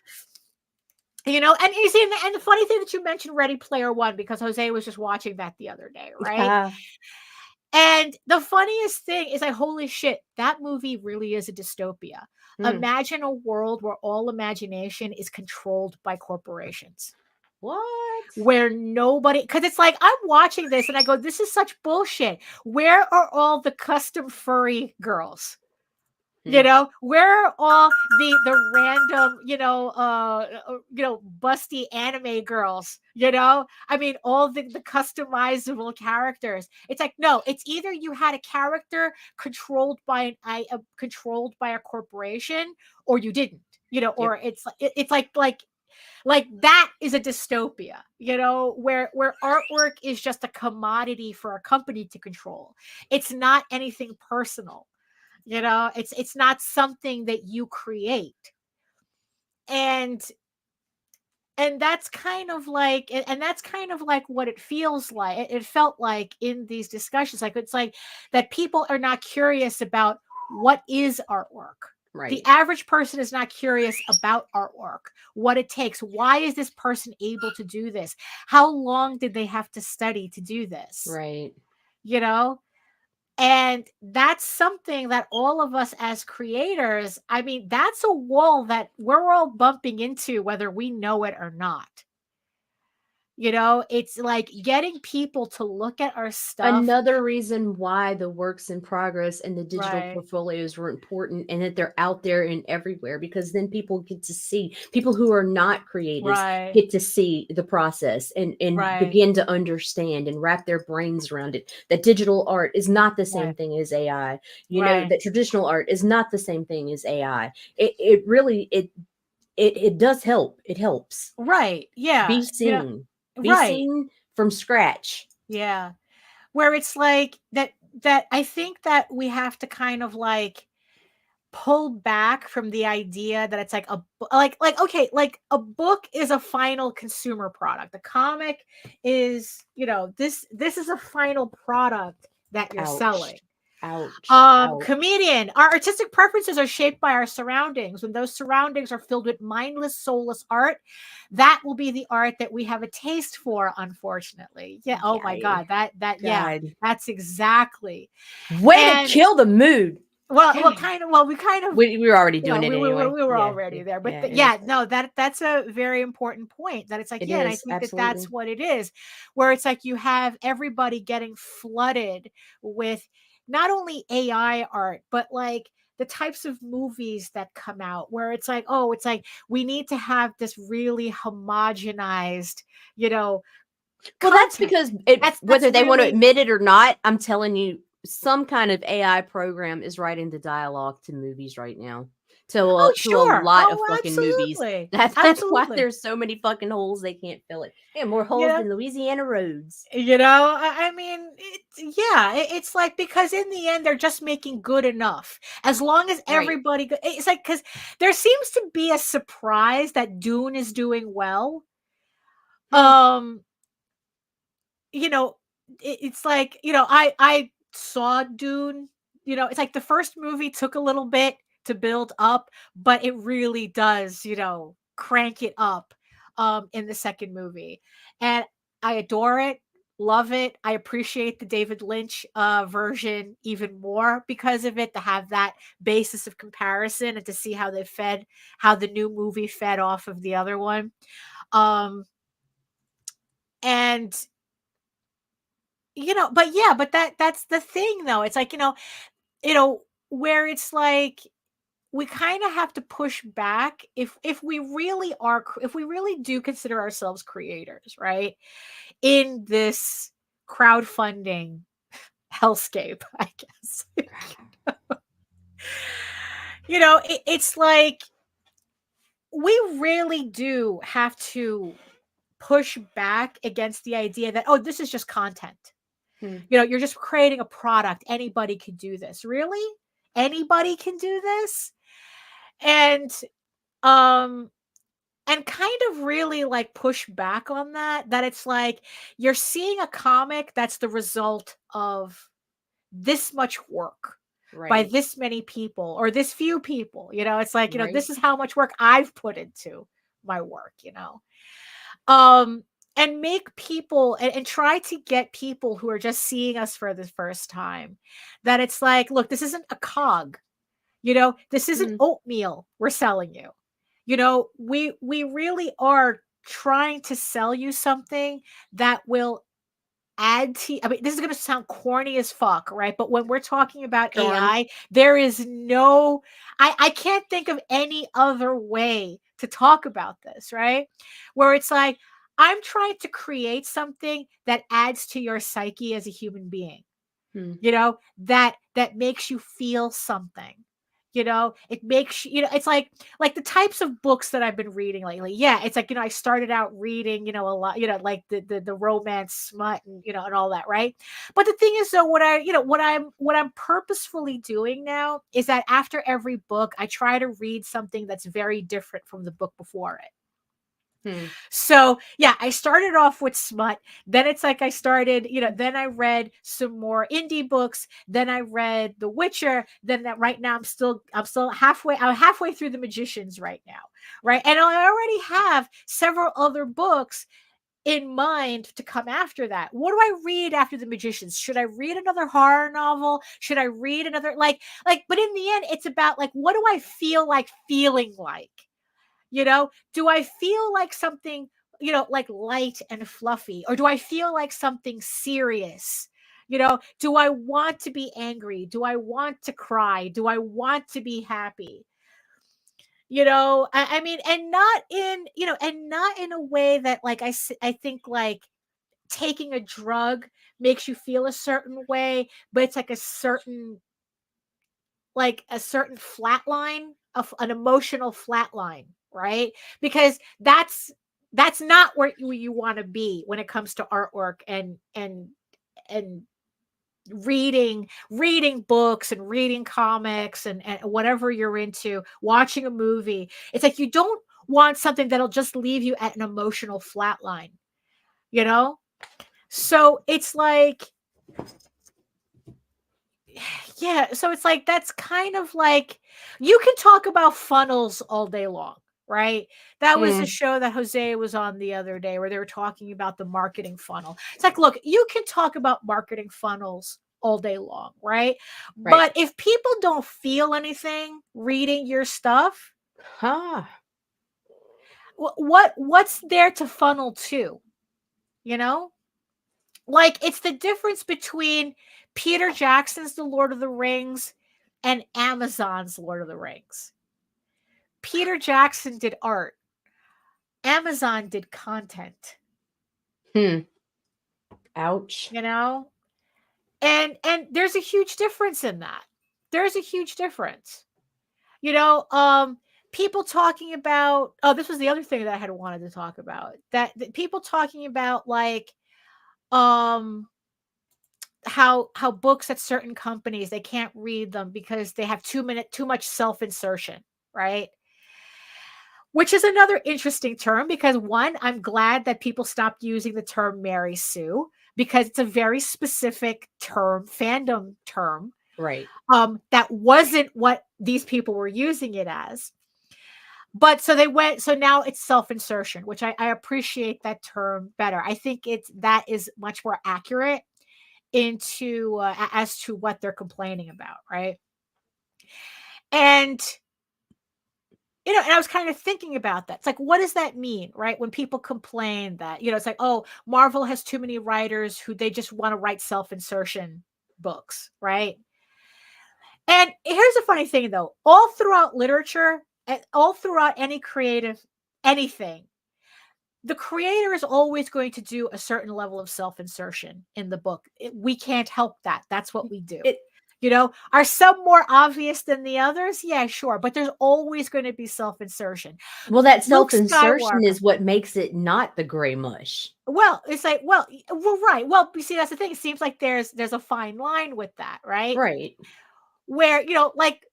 You know, and you see, and the funny thing that you mentioned Ready Player One, because Jose was just watching that the other day, right? And the funniest thing is like, holy shit, that movie really is a dystopia. Imagine a world where all imagination is controlled by corporations. What? Where nobody, because it's like, I'm watching this and I go, this is such bullshit. Where are all the custom furry girls? You know, where are all the random, busty anime girls, you know? I mean, all the customizable characters. It's like, no, it's either you had a character controlled by a corporation, or you didn't, you know, or it's like that is a dystopia, you know, where artwork is just a commodity for a company to control. It's not anything personal. You know, it's not something that you create. And that's kind of like, what it feels like. It felt like in these discussions, like it's like that people are not curious about what is artwork. Right. The average person is not curious about artwork, what it takes. Why is this person able to do this? How long did they have to study to do this? Right. You know? And that's something that all of us as creators, I mean, that's a wall that we're all bumping into, whether we know it or not. You know, it's like getting people to look at our stuff. Another reason why the works in progress and the digital portfolios were important, and that they're out there and everywhere, because then people get to see, people who are not creators get to see the process and begin to understand and wrap their brains around it. That digital art is not the same thing as AI. You know, that traditional art is not the same thing as AI. It really does help. It helps. Right. Yeah. Be seen. You know, be Right. seen from scratch. Yeah. Where it's like that I think that we have to kind of like pull back from the idea that it's like like okay, like a book is a final consumer product. A comic is, this is a final product that you're Ouch. selling. Ouch. Comedian, our artistic preferences are shaped by our surroundings. When those surroundings are filled with mindless, soulless art, that will be the art that we have a taste for, unfortunately. Yeah. Oh my Yeah. God. Yeah, God. that's exactly. Way And to kill the mood. well, God. we kind of We were already you know, doing it anyway. we were Yeah, already there. But yeah. no, that's a very important point, that it's like, It yeah, and I is, think that absolutely. that's what it is, where it's like you have everybody getting flooded with not only AI art, but like the types of movies that come out where it's like, oh, it's like we need to have this really homogenized, Well, that's content. because That's whether they want to really admit it or not, I'm telling you, some kind of AI program is writing the dialogue to movies right now. To oh, to a sure. lot of Oh, fucking movies. absolutely. That's why Absolutely. there's so many fucking holes they can't fill it. Yeah, more You holes know? than Louisiana roads. I mean, it's like, because in the end, they're just making good enough. As long as Right. everybody, it's like, because there seems to be a surprise that Dune is doing well. It's like, I saw Dune, it's like the first movie took a little bit to build up, but it really does, crank it up in the second movie. And I adore it, love it. I appreciate the David Lynch version even more because of it, to have that basis of comparison and to see how the new movie fed off of the other one. And but that's the thing, though. It's like, where it's like we kind of have to push back if we really are, if we really do consider ourselves creators, right? In this crowdfunding hellscape, I guess. It's like we really do have to push back against the idea that, oh, this is just content. You're just creating a product. Anybody can do this. Really? Anybody can do this? And kind of really like push back on that it's like you're seeing a comic that's the result of this much work by Right. this many people or this few people. It's like, Right. this is how much work I've put into my work. And make people and try to get people who are just seeing us for the first time that it's like, look, this isn't a cog, this isn't oatmeal we're selling you. We really are trying to sell you something that will add to, I mean, this is going to sound corny as fuck, right? But when we're talking about Go on. AI, there is no, I can't think of any other way to talk about this, right? Where it's like, I'm trying to create something that adds to your psyche as a human being, that makes you feel something. It makes it's like the types of books that I've been reading lately. Yeah, it's like, I started out reading, a lot, like the romance smut and and all that, right? But the thing is, though, what I'm purposefully doing now is that after every book, I try to read something that's very different from the book before it. So yeah, I started off with smut. Then it's like I started, then I read some more indie books. Then I read The Witcher. Then that right now I'm still halfway through The Magicians right now. Right. And I already have several other books in mind to come after that. What do I read after The Magicians? Should I read another horror novel? Should I read another but in the end, it's about like, what do I feel like feeling like? Do I feel like something, like light and fluffy, or do I feel like something serious? Do I want to be angry? Do I want to cry? Do I want to be happy? I mean, and not in a way that like I think like taking a drug makes you feel a certain way, but it's like a certain flat line of an emotional flat line, right? Because that's That's not where you want to be when it comes to artwork and reading books and reading comics and whatever you're into, watching a movie. It's like you don't want something that'll just leave you at an emotional flatline, you know? So it's like, yeah, so it's like that's kind of like you can talk about funnels all day long, right? That was a show that Jose was on the other day where they were talking about the marketing funnel. It's like, look, you can talk about marketing funnels all day long, right? Right. But if people don't feel anything reading your stuff, what's there to funnel to? You know? Like, it's the difference between Peter Jackson's The Lord of the Rings and Amazon's Lord of the Rings. Peter Jackson did art. Amazon did content. Ouch. You know? And there's a huge difference in that. There's a huge difference. You know, people talking about, oh, this was the other thing that I had wanted to talk about. That people talking about like how books at certain companies, they can't read them because they have too much self-insertion, right? Which is another interesting term because one, I'm glad that people stopped using the term Mary Sue because it's a very specific term, fandom term. Right. That wasn't what these people were using it as. But so now it's self-insertion, which I appreciate that term better. I think that is much more accurate into as to what they're complaining about, right? And you know, and I was kind of thinking about that. It's like, what does that mean, right? When people complain that, you know, it's like, oh, Marvel has too many writers who they just want to write self-insertion books, right? And here's a funny thing, though. All throughout literature, all throughout any creative anything, the creator is always going to do a certain level of self-insertion in the book. We can't help that. That's what we do. You know, are some more obvious than the others? Yeah, sure. But there's always going to be self-insertion. Well, that self-insertion is what makes it not the gray mush. Well, it's like, well, right. Well, you see, that's the thing. It seems like there's a fine line with that, right? Right. Where, you know, like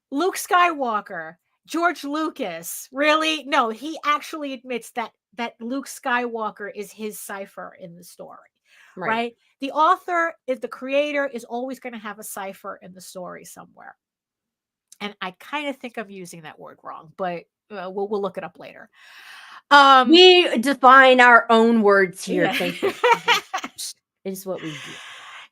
Luke Skywalker, George Lucas, really? No, he actually admits that Luke Skywalker is his cipher in the story, right? The author is the creator is always going to have a cipher in the story somewhere. And I kind of think I'm using that word wrong, but we'll look it up later. We define our own words here. Yeah. Thank you. It is what we do.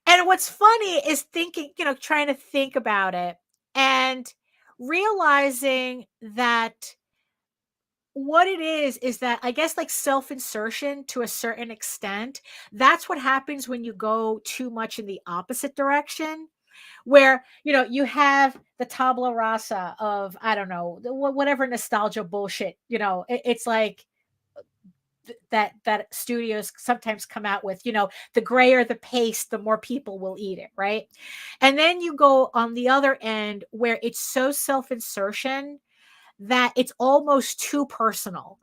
And what's funny is thinking, you know, trying to think about it and realizing that what it is that I guess like self-insertion to a certain extent, that's what happens when you go too much in the opposite direction, where, you know, you have the tabula rasa of, I don't know, whatever nostalgia bullshit, you know, it's like that studios sometimes come out with, you know, the grayer the paste, the more people will eat it, right? And then you go on the other end where it's so self-insertion that it's almost too personal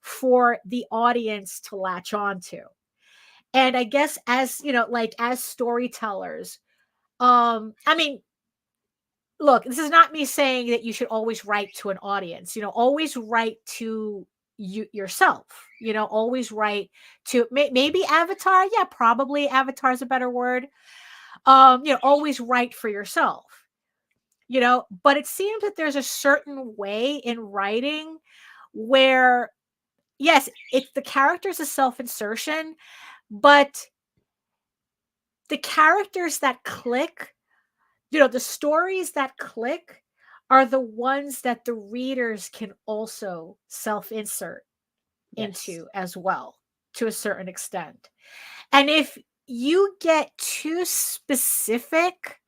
for the audience to latch on to. And I guess as, you know, like as storytellers, I mean, look, this is not me saying that you should always write to an audience, you know, always write to yourself, you know, always write to maybe Avatar. Yeah, probably Avatar is a better word. You know, always write for yourself. You know, but it seems that there's a certain way in writing where, yes, it's the characters of self-insertion, but the characters that click, you know, the stories that click are the ones that the readers can also self-insert into as well, to a certain extent. And if you get too specific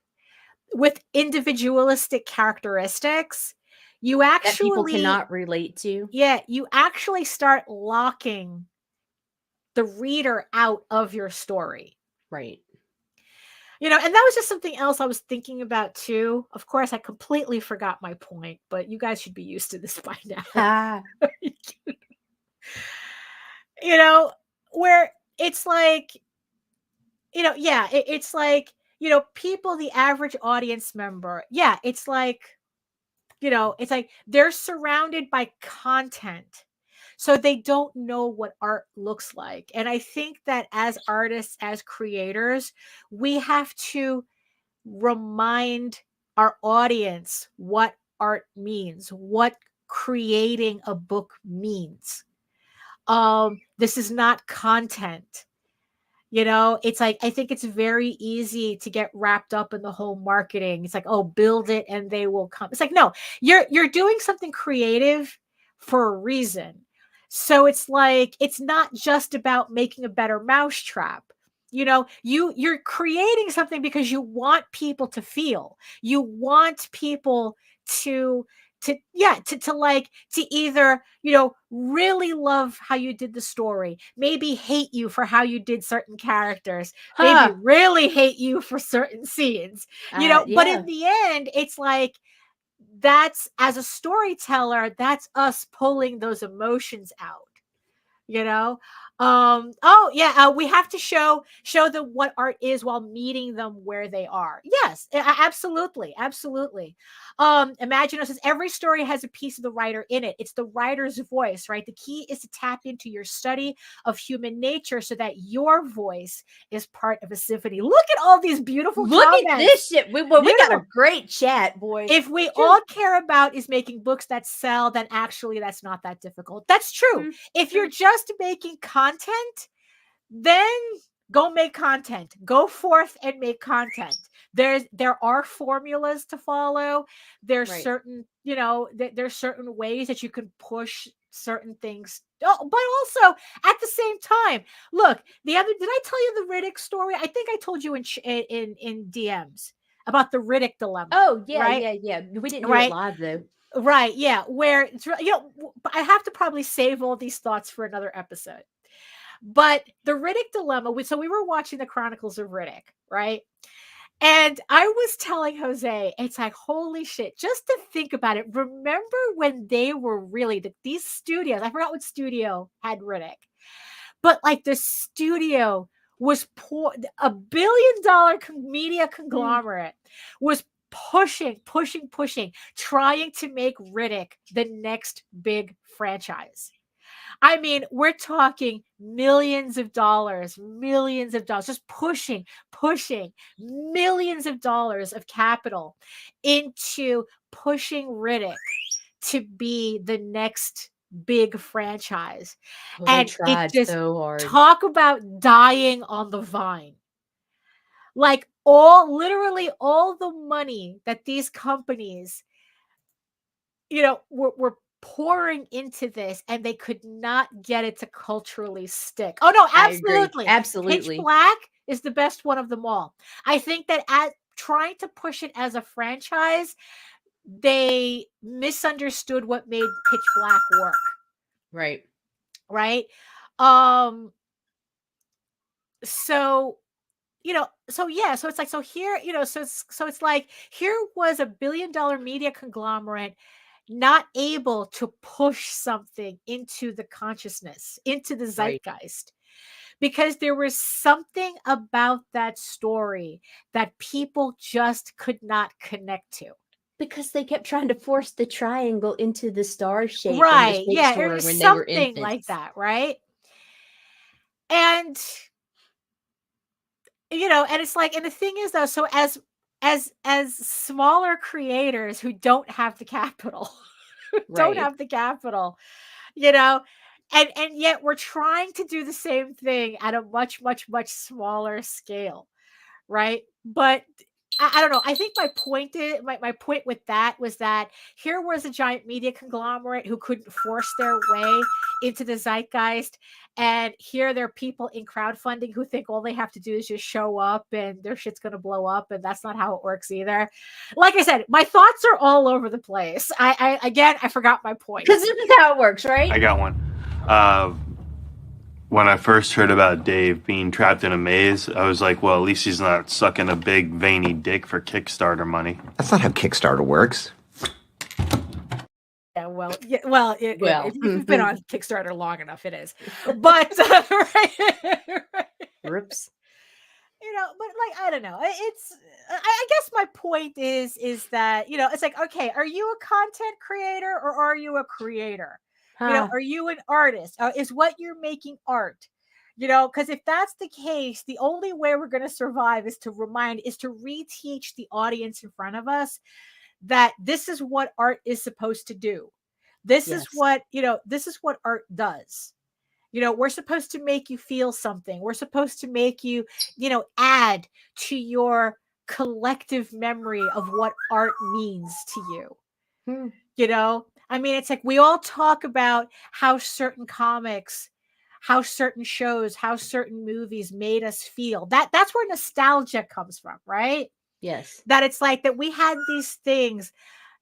with individualistic characteristics, you actually that people cannot relate to. Yeah, you actually start locking the reader out of your story. Right. You know, and that was just something else I was thinking about too. Of course, I completely forgot my point, but you guys should be used to this by now. you know, where it's like, you know, yeah, it's like, you know, people, the average audience member, yeah, it's like, you know, it's like they're surrounded by content. So they don't know what art looks like. And I think that as artists, as creators, we have to remind our audience what art means, what creating a book means. This is not content. You know, it's like, I think it's very easy to get wrapped up in the whole marketing. It's like, oh, build it and they will come. It's like, no, you're doing something creative for a reason. So it's like, it's not just about making a better mousetrap. You know, you're creating something because you want people to feel. You want people to like to either, you know, really love how you did the story, maybe hate you for how you did certain characters, maybe really hate you for certain scenes, you know, but in the end, it's like, that's, as a storyteller, that's us pulling those emotions out, you know. We have to show them what art is while meeting them where they are. Yes, absolutely. Imagine says every story has a piece of the writer in it. It's the writer's voice, right? The key is to tap into your study of human nature so that your voice is part of a symphony. Look at all these beautiful comments. At this shit. We got a great chat, boy. If we all care about is making books that sell, then actually that's not that difficult. That's true. If you're just making content, then go make content. Go forth and make content. There are formulas to follow. There's certain, you know, there's certain ways that you can push certain things. Oh, but also at the same time, look, did I tell you the Riddick story? I think I told you in DMs about the Riddick dilemma. Oh, yeah, right? yeah. We didn't do it live though. Right, yeah, where, you know, I have to probably save all these thoughts for another episode. But the Riddick dilemma, so we were watching the Chronicles of Riddick, right? And I was telling Jose, it's like, holy shit, just to think about it. Remember when they were really, these studios, I forgot what studio had Riddick, but like the studio was a $1 billion media conglomerate was pushing, trying to make Riddick the next big franchise. I mean, we're talking millions of dollars, just pushing millions of dollars of capital into pushing Riddick to be the next big franchise. And it just so hard. Talk about dying on the vine. Like literally all the money that these companies, you know, were pouring into this, and they could not get it to culturally stick. Oh no, absolutely. Pitch Black is the best one of them all. I think that at trying to push it as a franchise, they misunderstood what made Pitch Black work. Right. So, you know, so it's like, so here, you know, so it's like, here was a $1 billion media conglomerate not able to push something into the consciousness, into the zeitgeist, because there was something about that story that people just could not connect to. Because they kept trying to force the triangle into the star shape. Right. Yeah. It was something like that. Right. And, you know, and it's like, and the thing is though, so as smaller creators who don't have the capital, you know, and yet we're trying to do the same thing at a much smaller scale. Right. But I don't know. I think my point with that was that here was a giant media conglomerate who couldn't force their way into the zeitgeist. And here there are people in crowdfunding who think all they have to do is just show up and their shit's going to blow up. And that's not how it works either. Like I said, my thoughts are all over the place. I forgot my point. Because this is how it works, right? I got one. When I first heard about Dave being trapped in a maze, I was like, well, at least he's not sucking a big veiny dick for Kickstarter money. That's not how Kickstarter works. Yeah, well, yeah, well, Well. if you've been on Kickstarter long enough, it is. But right. Rips. But like I don't know. It's I guess my point is that it's like, okay, are you a content creator or are you a creator? Huh. Are you an artist? Is what you're making art? Because if that's the case, the only way we're going to survive is to reteach the audience in front of us that this is what art is supposed to do. This is Yes. this is what art does. We're supposed to make you feel something. We're supposed to make you, add to your collective memory of what art means to you. Hmm. I mean, it's like we all talk about how certain comics, how certain shows, how certain movies made us feel. That's where nostalgia comes from, right? Yes. That it's like that we had these things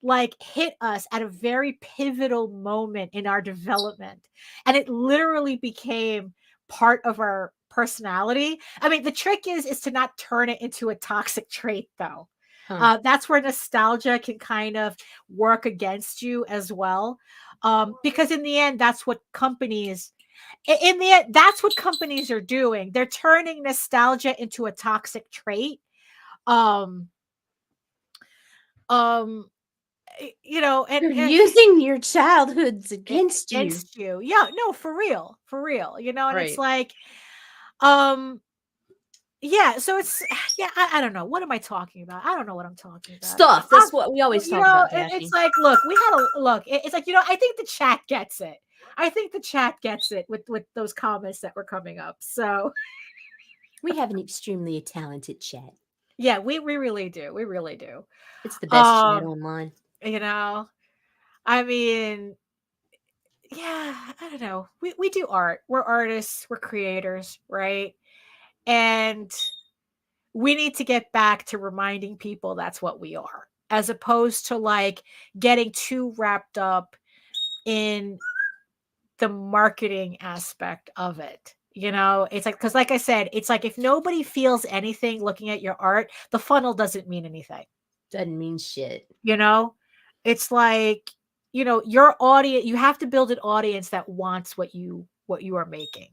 like hit us at a very pivotal moment in our development, and it literally became part of our personality. I mean, the trick is to not turn it into a toxic trait, though. Huh. That's where nostalgia can kind of work against you as well, because in the end, that's what companies. In the end, that's what companies are doing. They're turning nostalgia into a toxic trait. Um, um, You're and using your childhoods against you. against you. Yeah, no, for real, and it's Right. like, um, yeah. So it's, yeah, I don't know. What am I talking about? I don't know what I'm talking about. Stuff. That's what we always talk about, It's Daphne. like, look, we had a look. It's like, I think the chat gets it. I think the chat gets it with those comments that were coming up. So We have an extremely talented chat. yeah, we really do. We really do. It's the best chat Um, online. I mean, yeah, I don't know. We do art. We're artists, we're creators, right? And we need to get back to reminding people that's what we are, as opposed to like getting too wrapped up in the marketing aspect of it. It's like, because like I said, it's like if nobody feels anything looking at your art, the funnel doesn't mean anything. Doesn't mean shit. It's like, your audience, you have to build an audience that wants what you are making,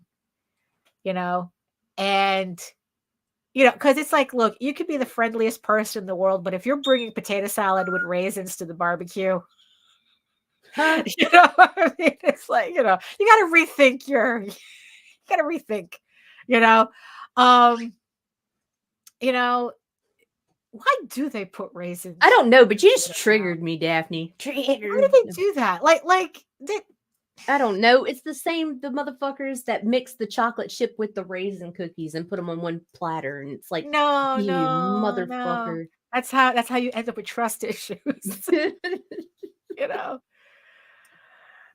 and because it's like, look, you could be the friendliest person in the world, but if you're bringing potato salad with raisins to the barbecue, Huh? what I mean? It's like, you got to rethink you got to rethink, you know, um, you know, why do they put raisins? I don't know, but you just triggered me, Daphne. Why do they do that? I don't know. It's the motherfuckers that mix the chocolate chip with the raisin cookies and put them on one platter, and it's like, no, you no. motherfucker. That's how you end up with trust issues. you know.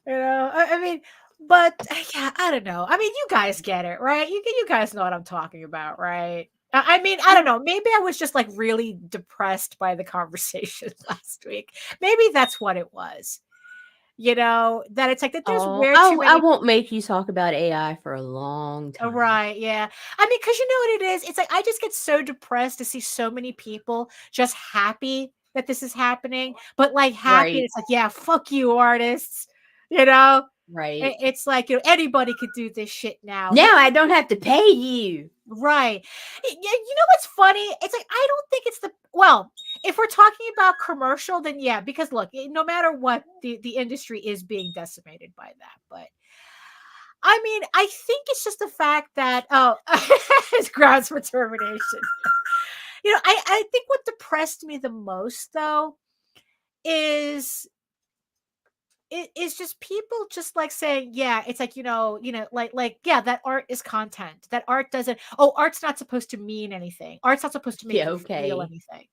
I mean, but yeah, I don't know. I mean, you guys get it, right? You guys know what I'm talking about, right? I mean, I don't know. Maybe I was just like really depressed by the conversation last week. Maybe that's what it was. That it's like that there's Oh, where too I many. won't make you talk about AI for a long time. Right, yeah. I mean, because you know what it is? It's like I just get so depressed to see so many people just happy that this is happening, but like happy, Right. it's like, yeah, fuck you, artists. You know? Right. It's like, anybody could do this shit now. Now I don't have to pay you. Right. You know what's funny? It's like, I don't think it's well, if we're talking about commercial, then yeah, because look, no matter what, the industry is being decimated by that. But I mean, I think it's just the fact that, it's grounds for termination. I think what depressed me the most, though, is just people just like saying, yeah, it's like, like, yeah, that art is content. That art doesn't, art's not supposed to mean anything. Art's not supposed to make Yeah, you feel okay. anything.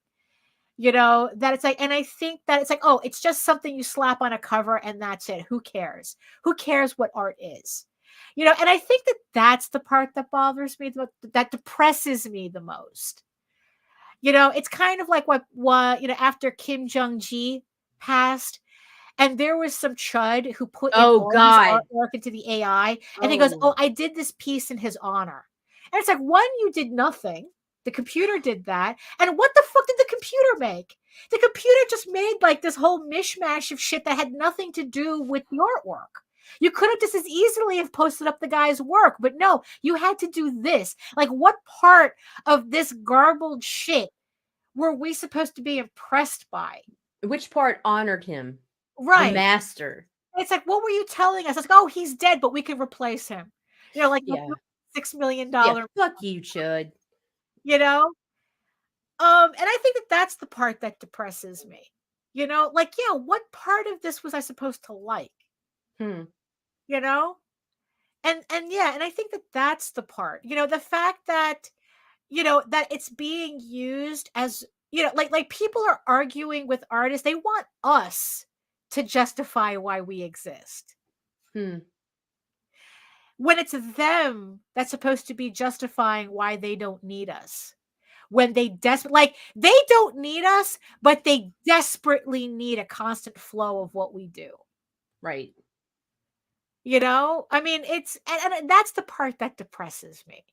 That it's like, and I think that it's like, it's just something you slap on a cover and that's it. Who cares? Who cares what art is? And I think that that's the part that bothers me, that depresses me the most. It's kind of like what after Kim Jong-gi passed, and there was some chud who put in all his artwork into the AI, and he goes, Oh. I did this piece in his honor. And it's like, one, you did nothing. The computer did that. And what the fuck did the computer make? The computer just made like this whole mishmash of shit that had nothing to do with the artwork. You could have just as easily have posted up the guy's work, but no, you had to do this. Like, what part of this garbled shit were we supposed to be impressed by? Which part honored him? The Right. master. It's like, what were you telling us? It's like, oh, he's dead, but we can replace him. You know, like Yeah. $6 million. Yeah, fuck you, Chud. You know? And I think that that's the part that depresses me. You know, like, yeah, what part of this was I supposed to like? You know? And yeah, and I think that that's the part. You know, the fact that, you know, that it's being used as, you know, like people are arguing with artists. They want us to justify why we exist. When it's them that's supposed to be justifying why they don't need us. When they like they don't need us, but they desperately need a constant flow of what we do. Right. You know, I mean, it's and that's the part that depresses me.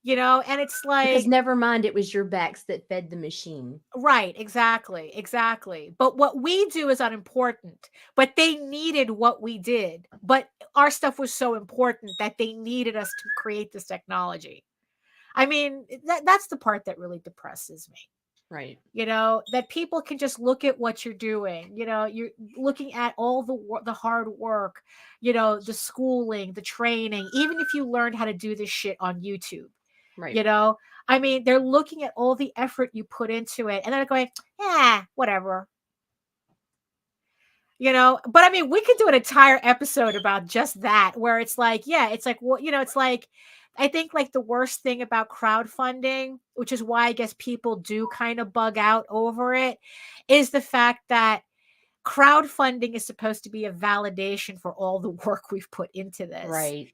You know, and it's like, Because never mind, it was your backs that fed the machine. right, exactly. But what we do is unimportant. But they needed what we did. But our stuff was so important that they needed us to create this technology. I mean, that's the part that really depresses me. Right. You know, that people can just look at what you're doing. You know, you're looking at all the hard work, you know, the schooling, the training, even if you learned how to do this shit on YouTube. Right. You know, I mean, they're looking at all the effort you put into it and they're going, whatever. You know, but I mean, we could do an entire episode about just that, where it's like, yeah, it's like, well, you know, it's like, I think like the worst thing about crowdfunding, which is why I guess people do kind of bug out over it, is the fact that crowdfunding is supposed to be a validation for all the work we've put into this. Right.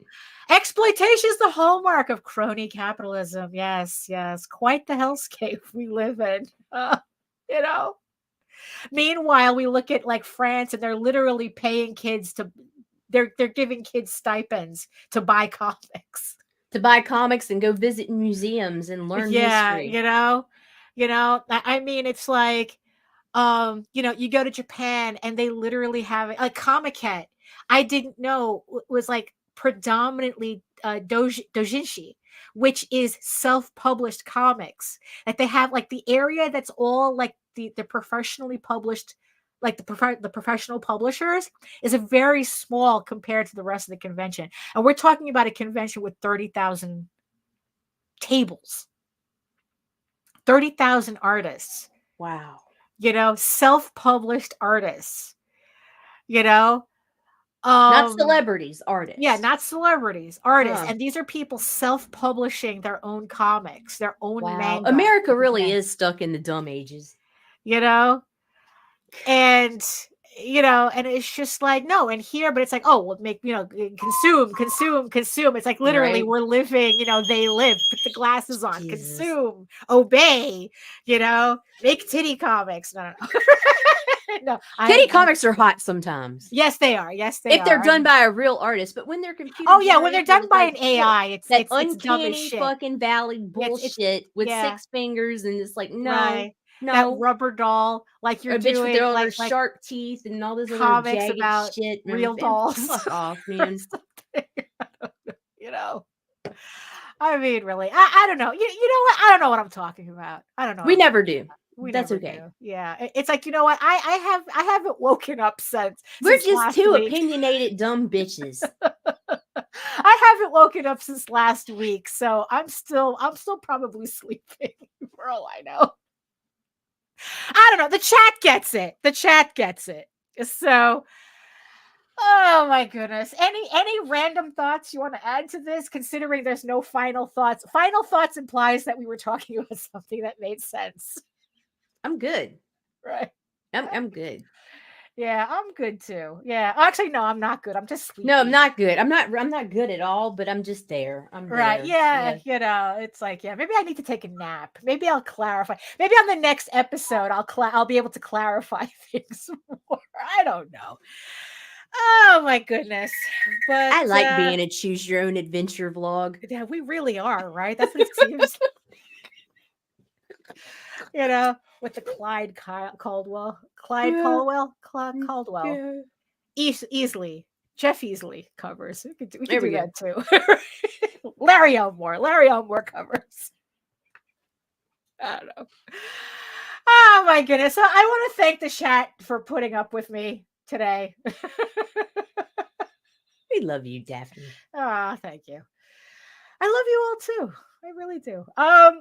Exploitation is the hallmark of crony capitalism. Yes. Quite the hellscape we live in. You know? Meanwhile, we look at like France and they're literally paying kids they're giving kids stipends to buy comics. To buy comics and go visit museums and learn history. You know, I mean, it's like, you know, you go to Japan and they literally have like Comiket. I didn't know was like predominantly doujinshi, which is self-published comics. Like they have like the area that's all like the professionally published, like the professional publishers is a very small compared to the rest of the convention. And we're talking about a convention with 30,000 tables, 30,000 artists. Wow. You know, self-published artists, you know, not celebrities, artists. Yeah, not celebrities, artists. And these are people self-publishing their own comics, their own manga. America really is stuck in the dumb ages. You know? And, you know, and it's just like, no, and here, but it's like, oh, we'll make, you know, consume. It's like literally we're living, you know, they live, put the glasses on, consume, obey, you know, make titty comics. No. No, titty comics are hot sometimes. Yes, they are. If they're done by a real artist, but when they're computer, when they're done by an AI, it's that it's uncanny fucking valley bullshit with 6 fingers, and it's like no, that rubber doll, like you're doing, with their like sharp teeth and all this comics other about shit, real dolls. Fuck off, man. You know. I mean, really, I don't know. You know what? I don't know what I'm talking about. I don't know. We never do. That's okay. Do. Yeah, it's like, you know what? I haven't woken up since. We're just two opinionated dumb bitches. I haven't woken up since last week, so I'm still probably sleeping for all I know. I don't know. The chat gets it. So, oh my goodness. Any random thoughts you want to add to this? Considering there's no final thoughts. Final thoughts implies that we were talking about something that made sense. I'm good. Right. I'm good. Yeah, I'm good too. Yeah. Actually, no, I'm not good. I'm just sleepy. No, I'm not good. I'm not good at all, but I'm just there. I'm right. There. Yeah. You know, it's like, yeah, maybe I need to take a nap. Maybe I'll clarify. Maybe on the next episode, I'll be able to clarify things more. I don't know. Oh my goodness. But I like being a choose your own adventure vlog. Yeah, we really are, right? That's what it seems like. You know, with the Clyde Caldwell. Caldwell. Easily. Jeff Easley covers. We could There we do go. that too. Larry Elmore covers. I don't know. Oh my goodness. So I want to thank the chat for putting up with me today. We love you, Daphne. Ah, thank you. I love you all too. I really do.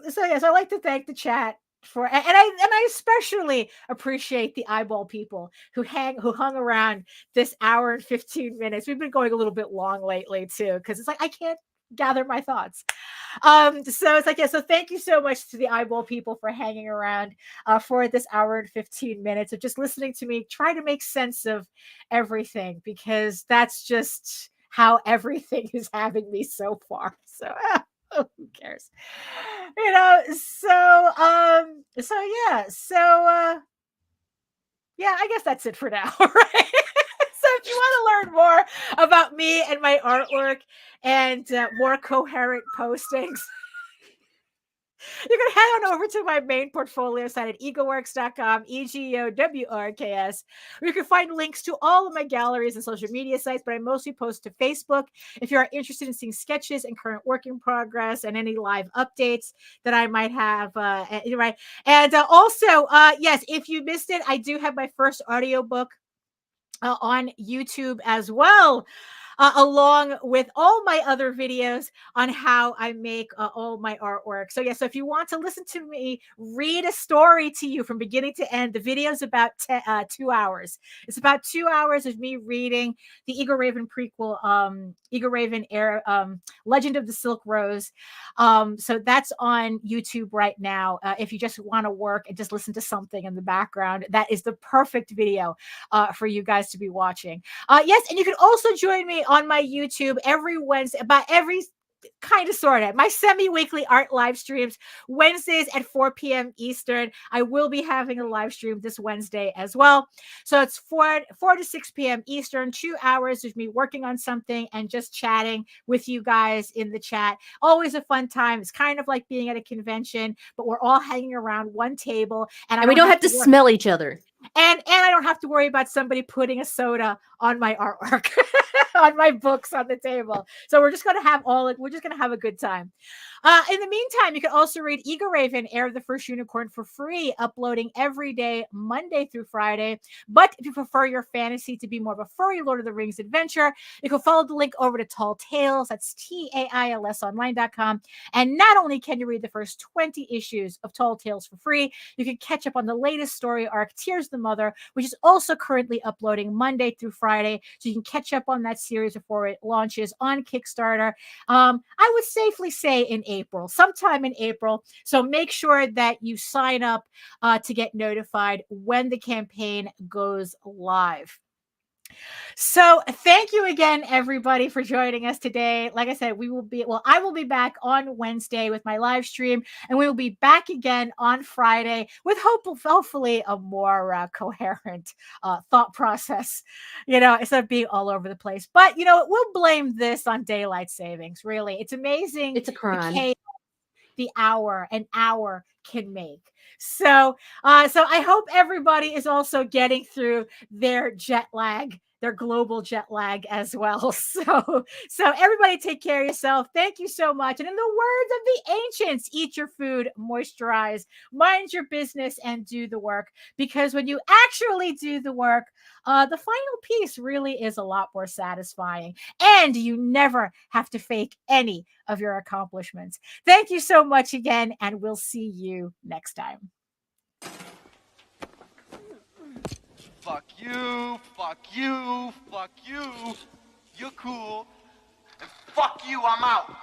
So yes, I like to thank the chat for, and I especially appreciate the eyeball people who hung around this hour and 15 minutes. We've been going a little bit long lately too, because it's like I can't gather my thoughts. So it's like, yeah, so thank you so much to the eyeball people for hanging around for this hour and 15 minutes of just listening to me try to make sense of everything, because that's just how everything is having me so far. So who cares? You know, so yeah, I guess that's it for now, right? So if you want to learn more about me and my artwork and more coherent postings, you can head on over to my main portfolio site at egoworks.com, EGOWRKS, where you can find links to all of my galleries and social media sites, but I mostly post to Facebook. If you are interested in seeing sketches and current work in progress and any live updates that I might have, right. And also, yes, if you missed it, I do have my first audiobook on YouTube as well, along with all my other videos on how I make all my artwork. So yeah, so if you want to listen to me read a story to you from beginning to end, the video is about 2 hours. It's about 2 hours of me reading the Eagle Raven prequel, Eagle Raven Legend of the Silk Rose. So that's on YouTube right now. If you just want to work and just listen to something in the background, that is the perfect video for you guys to be watching. Yes, and you can also join me on my YouTube every Wednesday, about every kind of sort of my semi-weekly art live streams Wednesdays at 4 p.m. Eastern. I will be having a live stream this Wednesday as well. So it's 4 to 6 p.m. Eastern, 2 hours of me working on something and just chatting with you guys in the chat. Always a fun time. It's kind of like being at a convention, but we're all hanging around one table, and we don't have to smell each other. And I don't have to worry about somebody putting a soda on my artwork, on my books on the table. So we're just going to have a good time. In the meantime, you can also read Eagle Raven, Heir of the First Unicorn, for free, uploading every day, Monday through Friday. But if you prefer your fantasy to be more of a furry Lord of the Rings adventure, you can follow the link over to Tall Tales. That's TAILSonline.com. And not only can you read the first 20 issues of Tall Tales for free, you can catch up on the latest story arc, Tears the Mother, which is also currently uploading Monday through Friday. So you can catch up on that series before it launches on Kickstarter. I would safely say in April, sometime in April. So make sure that you sign up to get notified when the campaign goes live. So thank you again, everybody, for joining us today. Like I said, I will be back on Wednesday with my live stream, and we will be back again on Friday with hopefully a more coherent thought process, instead of being all over the place. But, we'll blame this on daylight savings. Really, it's amazing. It's a crime. The an hour can make. So I hope everybody is also getting through their jet lag, their global jet lag as well. So everybody take care of yourself. Thank you so much. And in the words of the ancients, eat your food, moisturize, mind your business, and do the work. Because when you actually do the work, the final piece really is a lot more satisfying. And you never have to fake any of your accomplishments. Thank you so much again, and we'll see you next time. Fuck you, fuck you, fuck you. You're cool. And fuck you, I'm out.